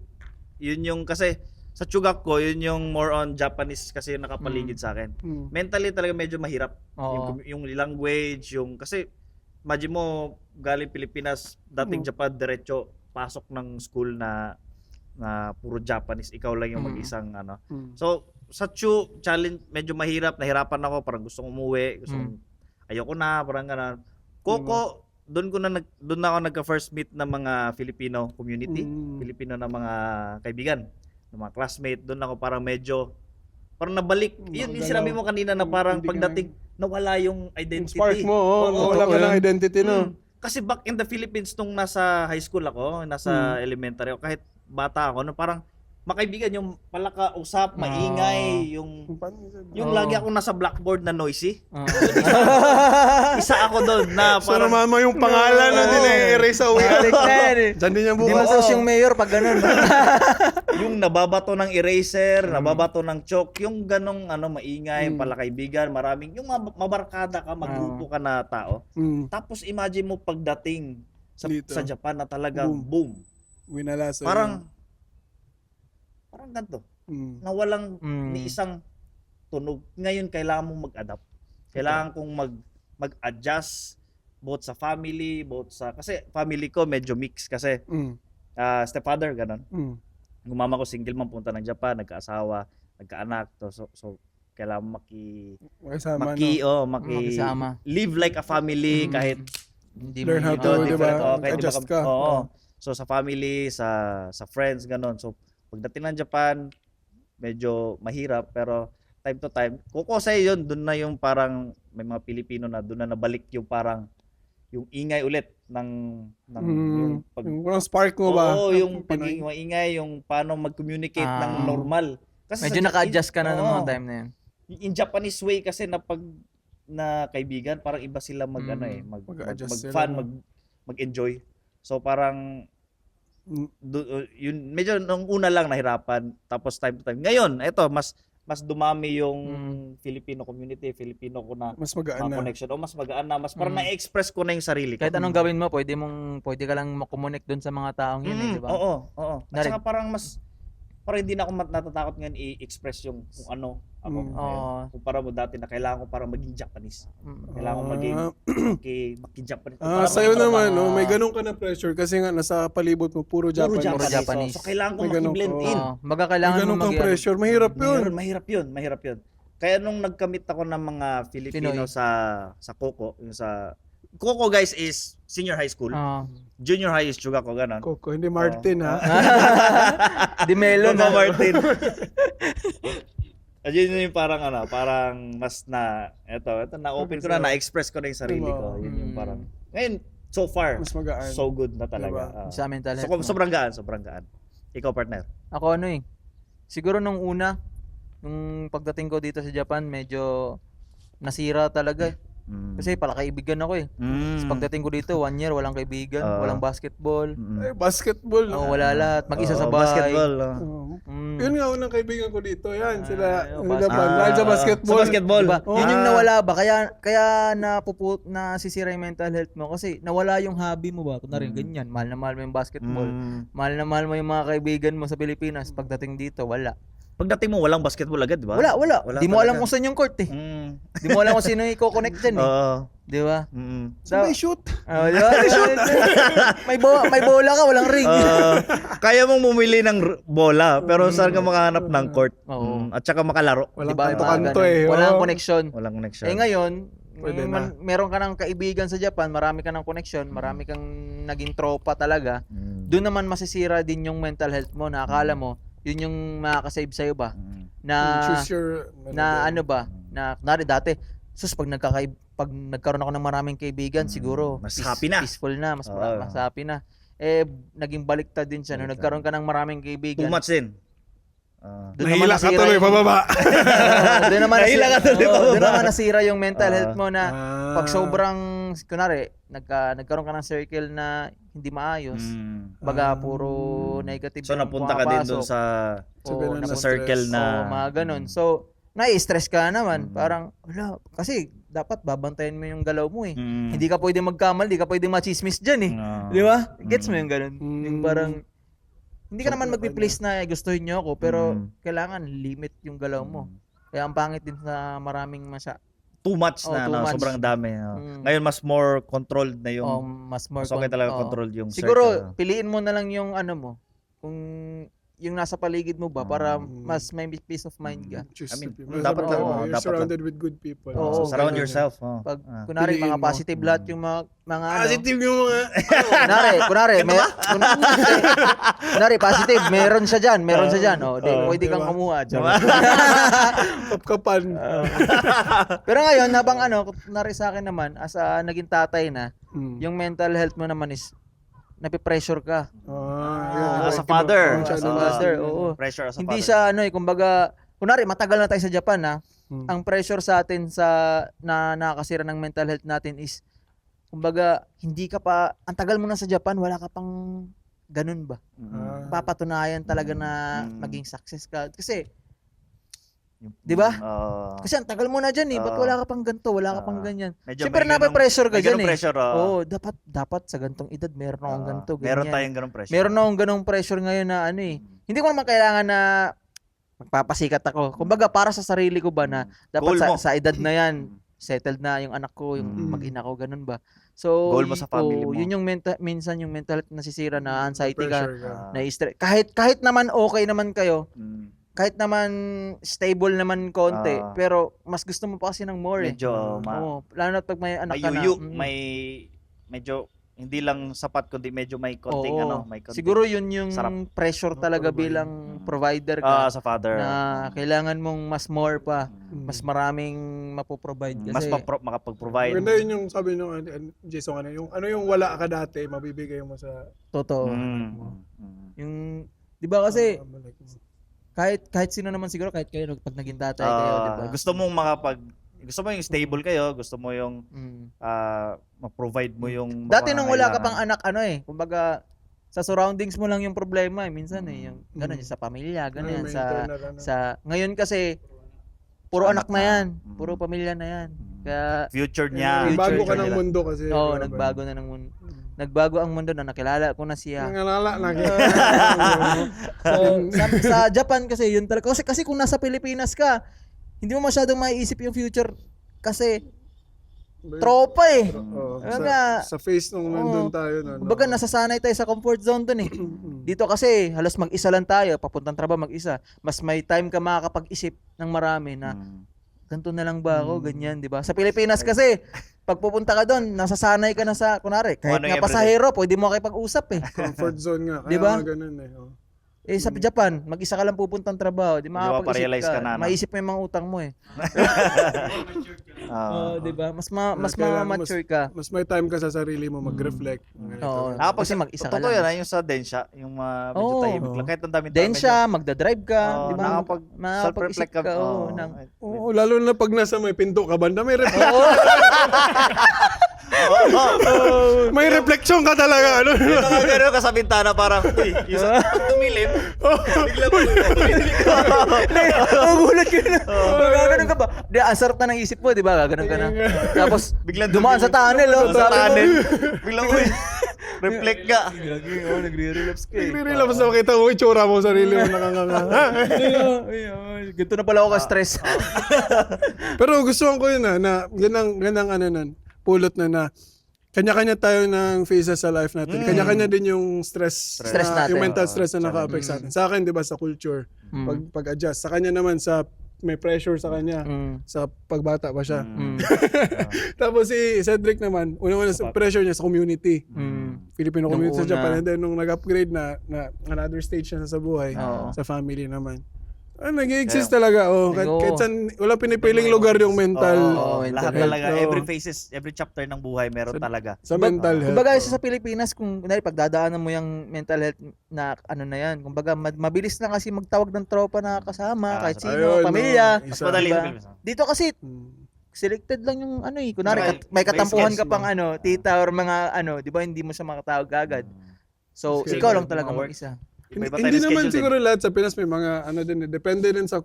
Yun yung, kasi sa chugak ko, yun yung more on Japanese kasi yung nakapaligid sa akin. Mentally talaga medyo mahirap. Yung language, kasi imagine mo, galing Pilipinas, dating Japan, diretso, pasok ng school na puro Japanese, ikaw lang yung mag-isang So, sa Chu, challenge, medyo mahirap, nahirapan ako, parang gustong umuwi, ayoko na, parang gano'n. Koko, doon ako nagka-first meet ng mga Filipino community, Filipino na mga kaibigan, ng mga classmate, doon ako parang nabalik. Yun yung sinabi mo kanina na parang pagdating, nawala yung identity. Spark mo, wala ka ng identity, no? Kasi back in the Philippines, nung nasa high school ako, nasa elementary ako, kahit bata ako, parang makaibigan yung palaka-usap, maingay, yung lagi ako nasa blackboard na noisy. Isa ako doon na So, parang namama yung pangalan na nila-erase sa uwi. Balik na yan eh. Diyan din yung Hindi bukas. matos yung mayor pag ganun. yung nababato ng eraser, nababato ng chalk, yung ganong maingay, palakaibigan, maraming, yung mabarkada ka, magrupo ka na tao. Tapos imagine mo pagdating sa Japan na talaga boom. Winala sa Parang ganito. Na walang ni isang tunog. Ngayon, kailangan mong mag-adapt. Kailangan kong mag-adjust both sa family, kasi family ko medyo mix kasi stepfather, ganun. Yung mama ko single mom, punta ng Japan, nagkaasawa, nagkaanak. So kailangan Makisama. live like a family kahit Learn how to, diba? Adjust ka. So sa family, sa friends, ganun. So pagdating ng Japan, medyo mahirap pero time to time, kukusay yun, doon na yung parang may mga Pilipino na doon na nabalik yung parang yung ingay ulit yung yung spark mo ba? Oo, yung pagiging maingay, yung paano mag-communicate ng normal. Kasi Medyo naka-adjust ka na ng mga time na yun. In Japanese way kasi na kaibigan, parang iba sila mag-fun, mag-enjoy. So parang yun medyo nung una lang nahirapan, tapos time to time. Ngayon, eto mas dumami yung Filipino community, Filipino ko na mas magaan na connection, mas magaan na, mas parang na-express ko na yung sarili ko. Kahit anong gawin mo, pwede ka lang makomunik doon sa mga taong yun, di ba? Oo. At saka parang mas parang hindi na ako natatakot ngayon i-express yung kung ano ako. Oo. Kumpara mo dati na kailangan ko parang maging Japanese. Kailangan ko maging Japanese. Sa'yo naman, no, may ganun ka na pressure kasi nga nasa palibot mo puro Puro Japanese. Japanese. So kailangan ko May ganun, maki-blend in. Baga May kailangan ganun mo kang pressure, mahirap yun. Mahirap yun. Kaya nung nagkamit ako ng mga Filipino Pinoy. sa Coco, yung sa Coco guys is senior high school. Junior high is Chugako, ganon. Coco, hindi Martin ha. Di Melo Coco na. Martin. Yun yung parang parang mas eto na-open ko na-express ko na yung sarili ko. Yun yung parang, ngayon, so far, Mas magaan. so good na talaga. Diba? Sa mental health. Sobrang gaan. Ikaw, partner. Ako siguro nung pagdating ko dito sa Japan, medyo nasira talaga eh. Kasi pala kaibigan ako eh. Tapos pagdating ko dito, 1 year, walang kaibigan, walang basketball. Ay, basketball. No? Wala lahat, mag-isa sa bahay. Basketball. Yun nga unang kaibigan ko dito. Yan, sila. basketball. Dahil sa basketball. Sa basketball. Diba? Oo. Yun yung nawala ba? Kaya nasisira yung mental health mo. Kasi nawala yung hobby mo ba? Kunwari ganyan, mahal na mahal mo yung basketball. Mahal na mahal mo yung mga kaibigan mo sa Pilipinas. Pagdating dito, wala. Pagdating mo, walang basketball agad, di ba? Wala. Di mo alam talaga. kung saan yung court eh. Di mo alam kung sino yung i-connect dyan eh. Oo. Di ba? So, may shoot. Di ba? may bola ka, walang ring. Kaya mong bumili ng bola, pero saan ka makahanap ng court? Oo. At saka makalaro. Walang Diba? kanto-kanto Ganun. eh. Walang Oo. connection. Walang connection. Ngayon, Pwede na. meron ka ng kaibigan sa Japan, marami ka ng connection, marami kang naging tropa talaga. Doon naman masisira din yung mental health mo na akala mo, yun yung makakasave sa'yo ba? Choose your... Na kunwari dati, pag nagkaroon ako ng maraming kaibigan, siguro Mas happy na. peaceful na, mas Oo. mas happy na. Naging baliktad din siya. Nung nagkaroon ka ng maraming Too kaibigan, much din. doon naman Nahila ka nasira tuloy, yung- pababa. Doon naman Nahila ka tuloy, oo, pababa. doon naman nasira yung mental health mo na pag Ah. sobrang, kunwari, nagkaroon ka ng circle na hindi maayos, baga puro negative So yung napunta ka din doon pumapasok. sa Oo, ganun sa na circle stress. na mga ganun. So, nai-stress ka naman. Parang, wala, kasi dapat babantayan mo yung galaw mo eh. Hindi ka pwede magkamal, hindi ka pwede machismis dyan eh. Di ba? Gets mo yung ganun? Yung parang, hindi ka naman magpi-please na gustuhin nyo ako, pero kailangan limit yung galaw mo. Kaya ang pangit din sa maraming too much na, too much. sobrang dami. Ngayon mas more controlled na yung mas more mas okay talaga oo. controlled yung Siguro, circle. piliin mo na lang yung ano mo, kung yung nasa paligid mo ba, para mas may peace of mind ka. Choose I mean, the people. dapat lang, You're dapat surrounded with good people. Oo, surround ganun yourself. Pag, kunwari, Piliin mga mo. positive lahat yung mga ano. Positive yung mga... Kunwari, kunwari, positive, meron siya dyan. Pwede kang Diba? kumuha. Kapkapan. Pero ngayon, habang kunwari sa akin naman, as a naging tatay na, yung mental health mo naman is, napipressure ka. As a father. As a father, oo. Pressure as a Hindi father. siya, kumbaga, kunwari, matagal na tayo sa Japan, ha? Ang pressure sa atin na nakakasira ng mental health natin is, kumbaga, hindi ka pa, ang tagal mo na sa Japan, wala ka pang ganun ba? Papatunayan talaga na maging success ka. Kasi, di ba? Kasi ang tagal mo na dyan eh, ba't wala ka pang ganito, wala ka pang ganyan. Siyempre nape-pressure ka dyan eh. Pressure, Oo, dapat sa gantong edad, meron akong ganito, ganyan. Meron tayong ganung pressure. Meron akong ganong pressure ngayon na hindi ko naman kailangan na magpapasikat ako. Kumbaga para sa sarili ko ba na dapat Goal mo. sa edad na yan, settled na yung anak ko, yung mag-ina ko, ganun ba. So, Goal mo sa family mo. Yun yung minsan yung mental health nasisira na anxiety Pressure ka, na stress. Kahit naman okay naman kayo, kahit naman stable naman konti, pero mas gusto mo pa kasi ng more eh. Medyo Oo, lalo na pag may anak may ka na. yuyu, may medyo hindi lang sapat kundi medyo may konting Oo. may konting Siguro yun yung sarap. pressure talaga bilang provider ka. sa father. Na kailangan mong mas more pa, mas maraming mapoprovide kasi. Mas makapag-provide. Maganda yun yung sabi nung Jason yung yung wala ka dati, mabibigay mo sa... Totoo. Yung, di ba kasi, kahit sino naman siguro, kahit kayo, pag naging tatay kayo, di ba? Gusto mo yung stable kayo, gusto mo yung ma-provide mo yung Dati nung wala ka pangangailangan. pang anak, kumbaga, sa surroundings mo lang yung problema eh. Minsan yung ganun, sa pamilya, ganun, ngayon kasi, puro anak na yan, puro pamilya na yan. Kaya, future niya. Bago future ka ng nila. mundo kasi. nagbago na ng mundo. nagbago ang mundo na nakilala ko na siya. Nangalala na. So, sa Japan kasi yun talaga. Kasi kung nasa Pilipinas ka, hindi mo masyadong maiisip yung future kasi tropa eh. Oo, Kumbaga, sa face nung nandun tayo. No, kumbaga nasasanay tayo sa comfort zone dun eh. Dito kasi halos mag-isa lang tayo, papuntang trabaho mag-isa. Mas may time ka makakapag-isip ng marami na ganito na lang ba ako, ganyan, di ba? Sa Pilipinas kasi, pag pupunta ka doon, nasasanay ka na sa, kunwari, kahit Ano nga yung pasahero, pwede mo makipag-usap eh. Comfort zone nga. Kaya Di ba? nga ganun eh. Oh. Eh sa Japan, mag-isa ka lang pupuntang trabaho, di makakapag-isip maparealize ka na, no? Maisip mo yung mga utang mo eh. Di ba? Mas Kailangan mature ka. Mas may time ka sa sarili mo mag-reflect. Oo. Nakapag Kasi mag-isa ka totoo lang. yan, yung sa Densha, yung medyo Oo. tahimik lang. Kahit ang dami Then siya, magdadrive ka, di ba? self-reflect ka. Oo, Oo, lalo na pag nasa may pinto ka banda, may reflect. May reflection ka talaga. Ano? Ito nga gano'n ka sa bintana parang, uy, yung sa pag tumilim, bigla mo Gulat ka na. Gaganon ka ba? Di, ang sarap na ng isip mo, di ba? Gaganon ka na. Tapos, Biglang dumaan sa tunnel, oh. sa Sabi mo, tunnel. Biglang, uy, reflect ka. nagre-relapse ka eh. Nagre-relapse na makita mo yung tsura mo sarili mo nakanganga. Ganito na pala ako ka-stress. Pero gustuhan ko yun na ganang ano nun, pulot na kanya-kanya tayo ng phases sa life natin. Kanya-kanya din yung stress natin. yung mental stress na naka-affect sa atin. Sa akin, 'di ba, sa culture, pag-adjust. Sa kanya naman sa may pressure sa kanya sa pagbata pa siya. Tapos si Cedric naman, una sa pressure niya sa community. Filipino Nung community sa una. Japan, and then nung nag-upgrade na another stage na sa buhay, Oo. sa family naman. Nag-exist talaga. Kahit saan, wala pinipiling lugar yung mental. Lahat health, talaga, oo. every chapter ng buhay meron talaga. Sa mental health. Kumbaga sa Pilipinas, kung kunwari, pagdadaanan mo yung mental health na ano na yan, kumbaga mabilis na kasi magtawag ng tropa na kasama, kahit sino, Ayun, pamilya. Mas Isa. madali Diba? sa Pilipinas. Dito kasi, selected lang yung ano eh. Kunwari, may May katampuhan sketch ka pang ano, tita or mga ano, di ba, hindi mo siya makatawag agad. So, Schedule, ikaw lang mga talaga work. mag-isa. Iba-iba tayo Hindi ng naman schedule siguro lahat sa Pinas may mga ano din eh. Depende din sa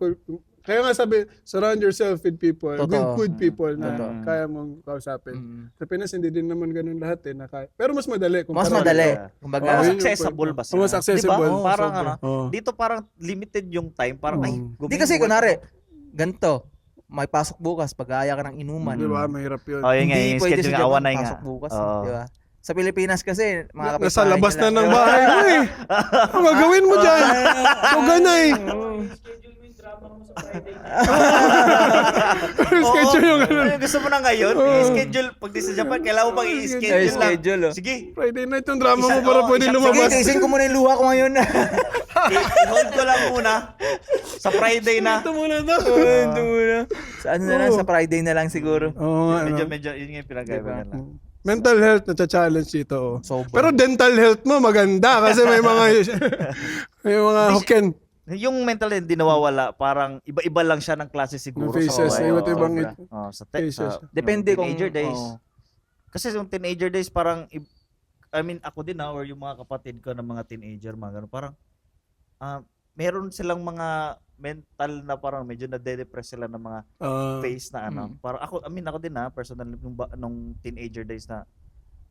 kaya nga sabi, surround yourself with people, with Totoo. good people na Totoo. kaya mong kausapin. Sa Pinas hindi din naman ganun lahat eh. Pero mas madali. Mas kumpara madali. dito. Kumbaga, Mas yun yung accessible ba sila? Mas accessible. Diba? Parang Sobra. ano, Oo. dito parang limited yung time. Parang, ay, Di kasi kunwari, ganito, may pasok bukas, pag-aaya ka ng inuman. Di ba? Mahirap yun. Oh, yun nga, Hindi yung pwede schedule sa nga, Japan, awanay nga. pasok bukas. Oo. Di ba? Sa Pilipinas kasi, mga kapitbahay Nasa labas na nila, ng di ba? bahay mo eh. Ang gagawin mo dyan? Suganay. Schedule yung ganun. Ano gusto mo na ngayon? I-schedule. Pag di sa Japan, kailangan mo pang i-schedule lang. I-schedule, oh. Sige, Friday night yung drama mo para pwede isang- Sige, lumabas. tiisin ko muna yung luha ko ngayon. i-hold ko lang muna. Sa Friday na. Ito muna to. Sa ano na lang, sa Friday na lang siguro. Oo nga. Medyo, yun nga yung pinag-gagawa lang. Mental health na challenge dito. Oh. Sobra. Pero dental health mo maganda kasi may mga may mga hoken. Yung mental health hindi nawawala, parang iba-iba lang siya ng klase siguro Faces, sa buhay. iba't ibang Sa faces. Depende kung teenager days. oo. Kasi yung teenager days parang I mean ako din or yung mga kapatid ko ng mga teenager mga ganun, parang meron silang mga mental na parang medyo na-depress sila ng mga phase na ano. Parang ako ako din personal nung teenager days na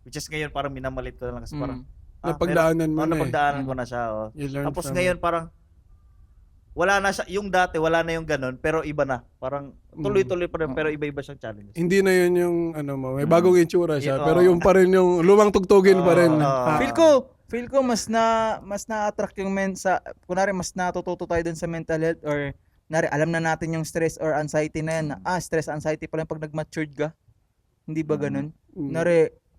which is ngayon parang minamalit ko na lang kasi parang Napagdaanan mo na eh. napagdaanan ko na siya. You learn Tapos from ngayon parang wala na siya, yung dati wala na yung ganun, pero iba na. Parang tuloy-tuloy pa rin, pero iba-iba siyang challenges. Hindi na yun yung ano mo, may bagong itsura siya, Yeah, pero yung pa rin yung lumang tugtugin pa rin. Feel ko mas na-attract yung kunwari mas natututo tayo dun sa mental health or alam na natin yung stress or anxiety na yan. Stress, anxiety pala pag nag-matured ka. Hindi ba ganun?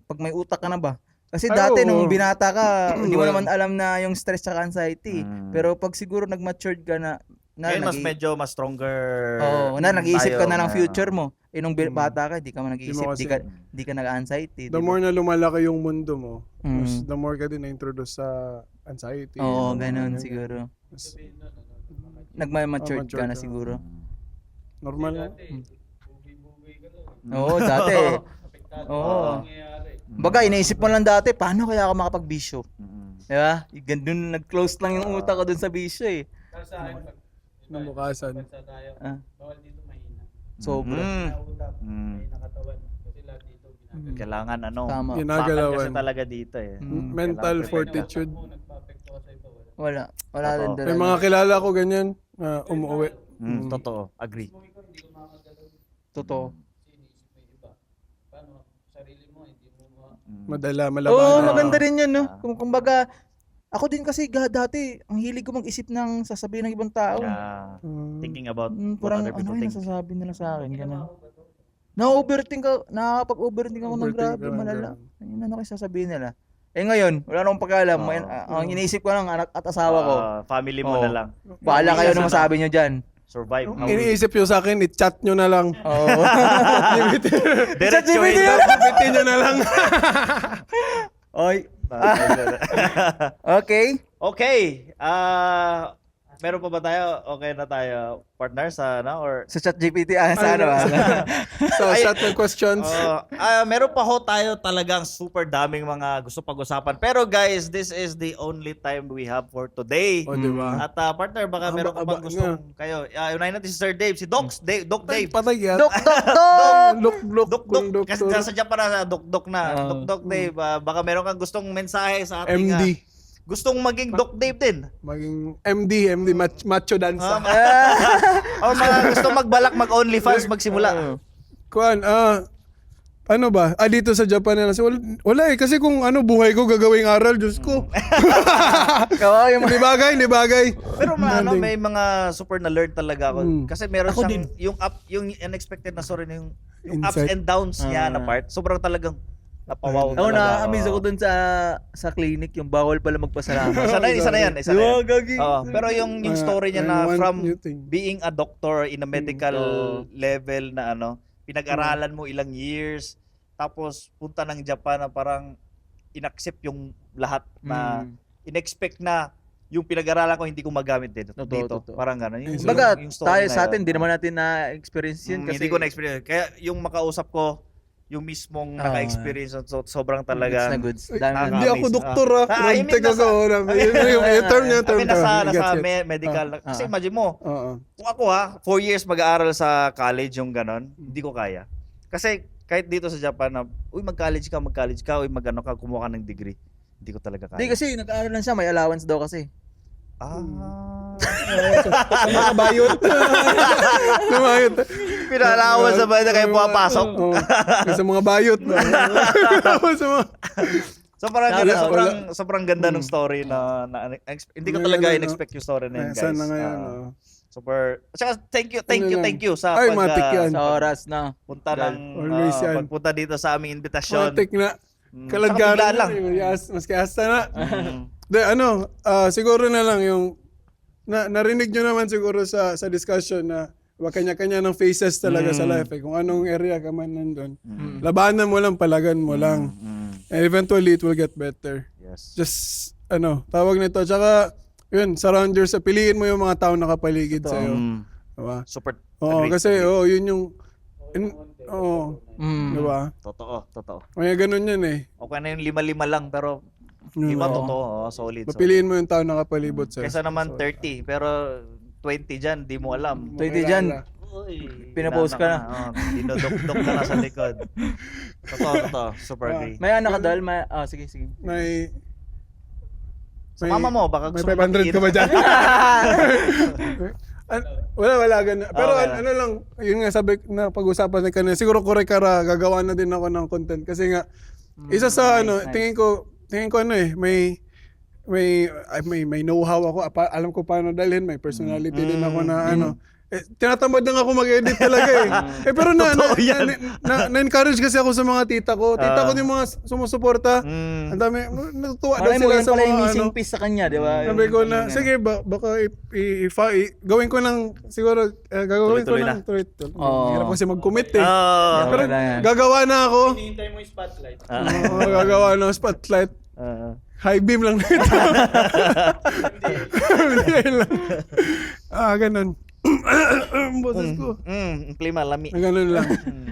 Pag may utak ka na ba? Kasi dati nung binata ka, hindi mo naman alam na yung stress at anxiety. Pero pag siguro nag-matured ka na ngayon mas stronger. nag-iisip ka na ng tayo, future mo. Nung bata ka, di ka man nag-iisip, di ka nag-anxiety. The more na lumalaki yung mundo mo, the more ka din na-introduce sa anxiety. Oo, ganun siguro. Mas Nag-matured ka na ka. siguro. normal na. Oo, dati. Oo. Baga, iniisip mo lang dati, paano kaya ako makapagbisyo? Diba? Doon nag-close lang yung utak ko dun sa bisyo eh. Para sa akin, pag Nabukasan. bansa tayo, Ah. bawal dito mahina. Sobra. May utak, may nakatawan. Kailangan Tama. bakal Ginagalawan. kasi talaga dito eh. Mental Kailangan fortitude. Wala Totoo. din May dala. mga kilala ko ganyan, umuwi. Totoo, agree. Totoo. Madala, Oo, malabanan. maganda rin yun, no? Kumbaga, ako din kasi dati, ang hilig ko mag-isip ng sasabihin ng ibang tao. Thinking about what Parang other ano people yung think. nasasabi nila sa akin, gano'n. Nakakapag-overthink ako ng Overthink grabe, ka ng malala. ganun. Ayun, ano kayo sasabihin nila? Eh ngayon, wala na akong pakialam. Ang iniisip ko lang, anak at asawa ko. Family mo Oo. na lang. Bahala kayo na masabi nyo dyan. Survive. Iniisip nyo sa akin, i-chat nyo na lang. Oo. Diretso ChatGPT ito. Sabitin nyo na lang. Oy. Okay. Okay. Meron pa ba tayo? Okay na tayo, partner, sa or Sa ChatGPT, sa ano ba? So, set ng questions. meron pa ho tayo talagang super daming mga gusto pag-usapan. Pero guys, this is the only time we have for today. O, diba? At partner, baka meron ka Aba, bang gustong kayo. Unahin natin si Sir Dave, si Doc Dave. Patay yan. Dok. Dok. Kasi sa Japan na Dok na. Dok Dave, baka meron kang gustong mensahe sa ating MD. gustong maging Doc Dave din. Maging MD, macho dansa. O mga gustong magbalak mag-OnlyFans magsimula. Kuan, ano ba? Dito sa Japan na lang. Wala eh, kasi kung ano, buhay ko, gagawing aral, Diyos ko. Hindi bagay. Pero may mga super na learn talaga ako. Kasi meron Ako siyang yung unexpected na story na yung ups Insight. and downs niya na part. Sobrang talagang napawaw Oo, talaga. na-amaze ako dun sa clinic, yung bawal pala magpasalamat. Isa na yan. Gagi. Pero yung story niya and na one from new thing. being a doctor in a medical level na pinag-aralan mo ilang years, tapos punta ng Japan na parang inaccept yung lahat na in-expect na yung pinag-aralan ko hindi ko magamit dito. Totoo. Parang gano'n. Kumbaga, story tayo na sa yun. atin, di naman natin na-experience yun kasi Hindi ko na-experience. Kaya yung makausap ko, yung mismong naka-experience, sobrang goods talaga. na goods. Dami Hindi ako doktor I mean, Frontek ako. Yung term niya, term. nasa medical. Kasi imagine mo, Oo. kung ako 4 years mag-aaral sa college yung ganon, hindi ko kaya. Kasi kahit dito sa Japan na, mag-college ka, mag-ano ka, kumuha ka ng degree. Hindi ko talaga kaya. Hindi kasi nag-aaral lang siya, may allowance daw kasi. Mga bayot. Bayot. Pinalawan sa bahay na kayo pumapasok. Oo. Sa mga bayot. Sa mga... So parang Shout ganun, out. sobrang ganda ng story na hindi ko talaga Ngayon, in-expect yung story na yun, guys. Sana ngayon. Super. Tsaka thank you sa Ay, matik yan. Sa oras na. punta ng Always yan. pagpunta dito sa aming invitasyon. Matik na. Tsaka Kalagaran bigla lang. Mas kasta na. Siguro na lang yung narinig nyo naman siguro sa discussion na kanya-kanya ng phases talaga sa life. Kung anong area ka man nandun. Labanan mo lang, palagan mo lang. And eventually, it will get better. Yes. Just, tawag nito. Tsaka, yun, surround yourself. Piliin mo yung mga tao nakapaligid sa'yo. Diba? Super. Oo, agree. kasi, yun yung, diba? Totoo. Kaya ganun yan eh. Okay na yung 5-5 lang, pero 5 totoo. Solid. Papiliin mo yung tao nakapalibot sa'yo. Kesa naman 30, pero 20 dyan, di mo alam. 20 dyan. Uy, Pinapost ka na. Dinodok-dok ka na sa likod. Totoo. Super agree. May anak ka dahil, sige. May Sa mama mo, baka may gusto mo 500 ka ba dyan? wala ganun. Pero Okay. ano lang, yun nga sabi na pag-usapan na kanina, siguro Kurekara, gagawa na din ako ng content. Kasi nga, isa sa nice. tingin ko may know-how ako. Alam ko paano dalhin, may personality din ako na tinatamad lang ako mag-edit talaga eh. Pero na-encourage kasi ako sa mga tita ko. Tita ko yung mga sumusuporta. Ang dami, natutuwa na Malay mo sila yun sa pala yung mga missing piece sa kanya, di ba? Sabi ko na, sige, baka gawin ko ng, siguro, gagawin ko Tuloy-tuloy ng, Oo. hirap kasi mag-commit eh. Ah. Pero wala yan. gagawa na ako. Hinihintay mo yung spotlight. Gagawa ng spotlight. High beam lang nito. Hindi lang. Ganun. Boses ko. Klima, lami. Ganun lang.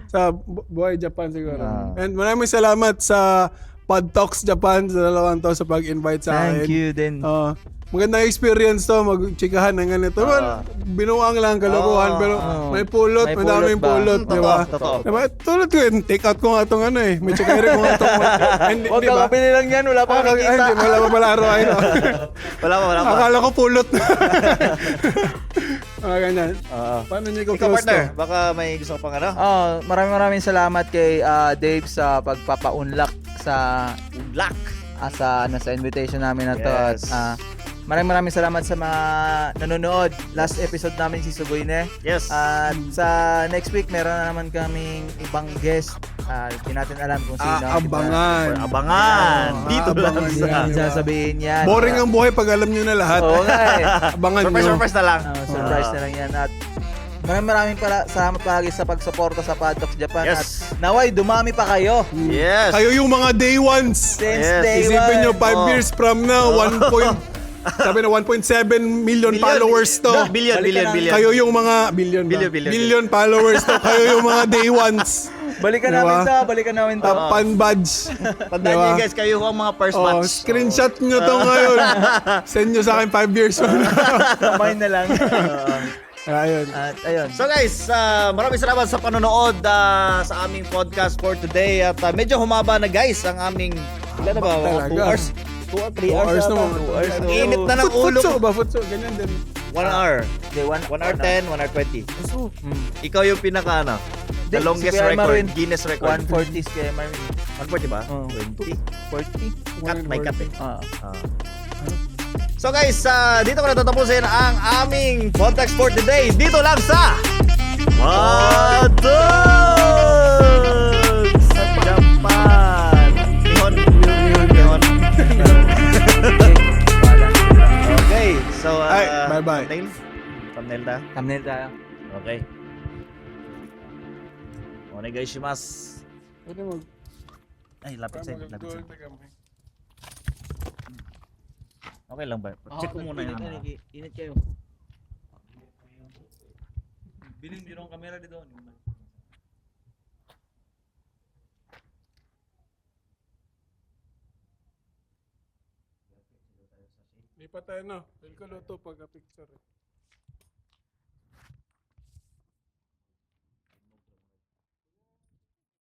Sa buhay Japan siguro. And maraming salamat sa Pod Talks Japan sa 2 taon sa pag-invite sa akin. Thank you din. magandang experience to, mag-chikahan ng ganito. Well, binuang lang, kalokohan, pero may pulot, May madaming pulot pulot, ba? di ba? Totoo. Diba? Tulad ko yun, take out ko nga itong ano eh. May chikahiri ko nga itong, Huwag di ka ba? kabili lang yan, wala pa kami kita. Hindi, wala pa pala araw-araw. Wala pa. Akala ko pulot na. Ganyan. Oo. Paano niyo Ikaw, ko-close to? partner, baka may gusto ka pang ano? Maraming salamat kay Dave sa pagpapaunlak sa Black. sa invitation namin na to. Yes. At maraming salamat sa mga nanonood. Last episode namin si Sugoyne. Yes. At sa next week meron na naman kaming ibang guest. Hindi natin alam kung sino. Abangan. Abangan. Dito lang Abangan sa... yan. Hindi sasabihin yan. Boring ang buhay pag alam niyo na lahat. Oo nga eh. Abangan nyo. Surprise na lang. Surprise na lang yan. At maraming salamat palagi sa pagsuporta sa Paddock Japan. Yes. At naway, dumami pa kayo. Yes. Kayo yung mga day ones. Since Yes. day Isipin nyo, 5 Oh. years from now, 1.7 million followers to. Billion. Kayo yung mga billion followers to. Kayo yung mga day ones. Balikan Diba? namin to. Fan badge. Tandaan Diba? niyo guys, kayo ang mga first Oh, batch. screenshot nyo to ngayon. Send nyo sa akin 5 years from now. Kamay na lang. Ayun. At ayun. So guys, maraming salamat sa panonood sa aming podcast for today. At medyo humaba na guys ang aming, ilan na ba? Talaga. 2 hours? 2 or 3 hours? hours yata. naman. 2 hours. Ang init na ng ulo. Futso ba? Futso. Ganyan din. 1 hour. Okay, 1 hour 10, 1 hour 20. Mm. Ikaw yung pinaka ano? The Di, longest si Kuya record, Marvin, Guinness record. 140 kay Marvin. 140 ba? Oh. 20. 40? Cut, may cut eh. Ah. So guys, dito ko na tatapusin ang aming context for today. Dito lang sa Paddock sa Japan. Nihon. Okay, so Ay, bye-bye. Thumbnail ta. Thumbnail tayo. Okay. Onegaishimasu. Pwede mag... Ay, lapit sa. Okay lang ba? Check ko muna yan. Init kayo. Bilin yung camera dito. Lipat tayo na. Pwede ko luto pagka-picture.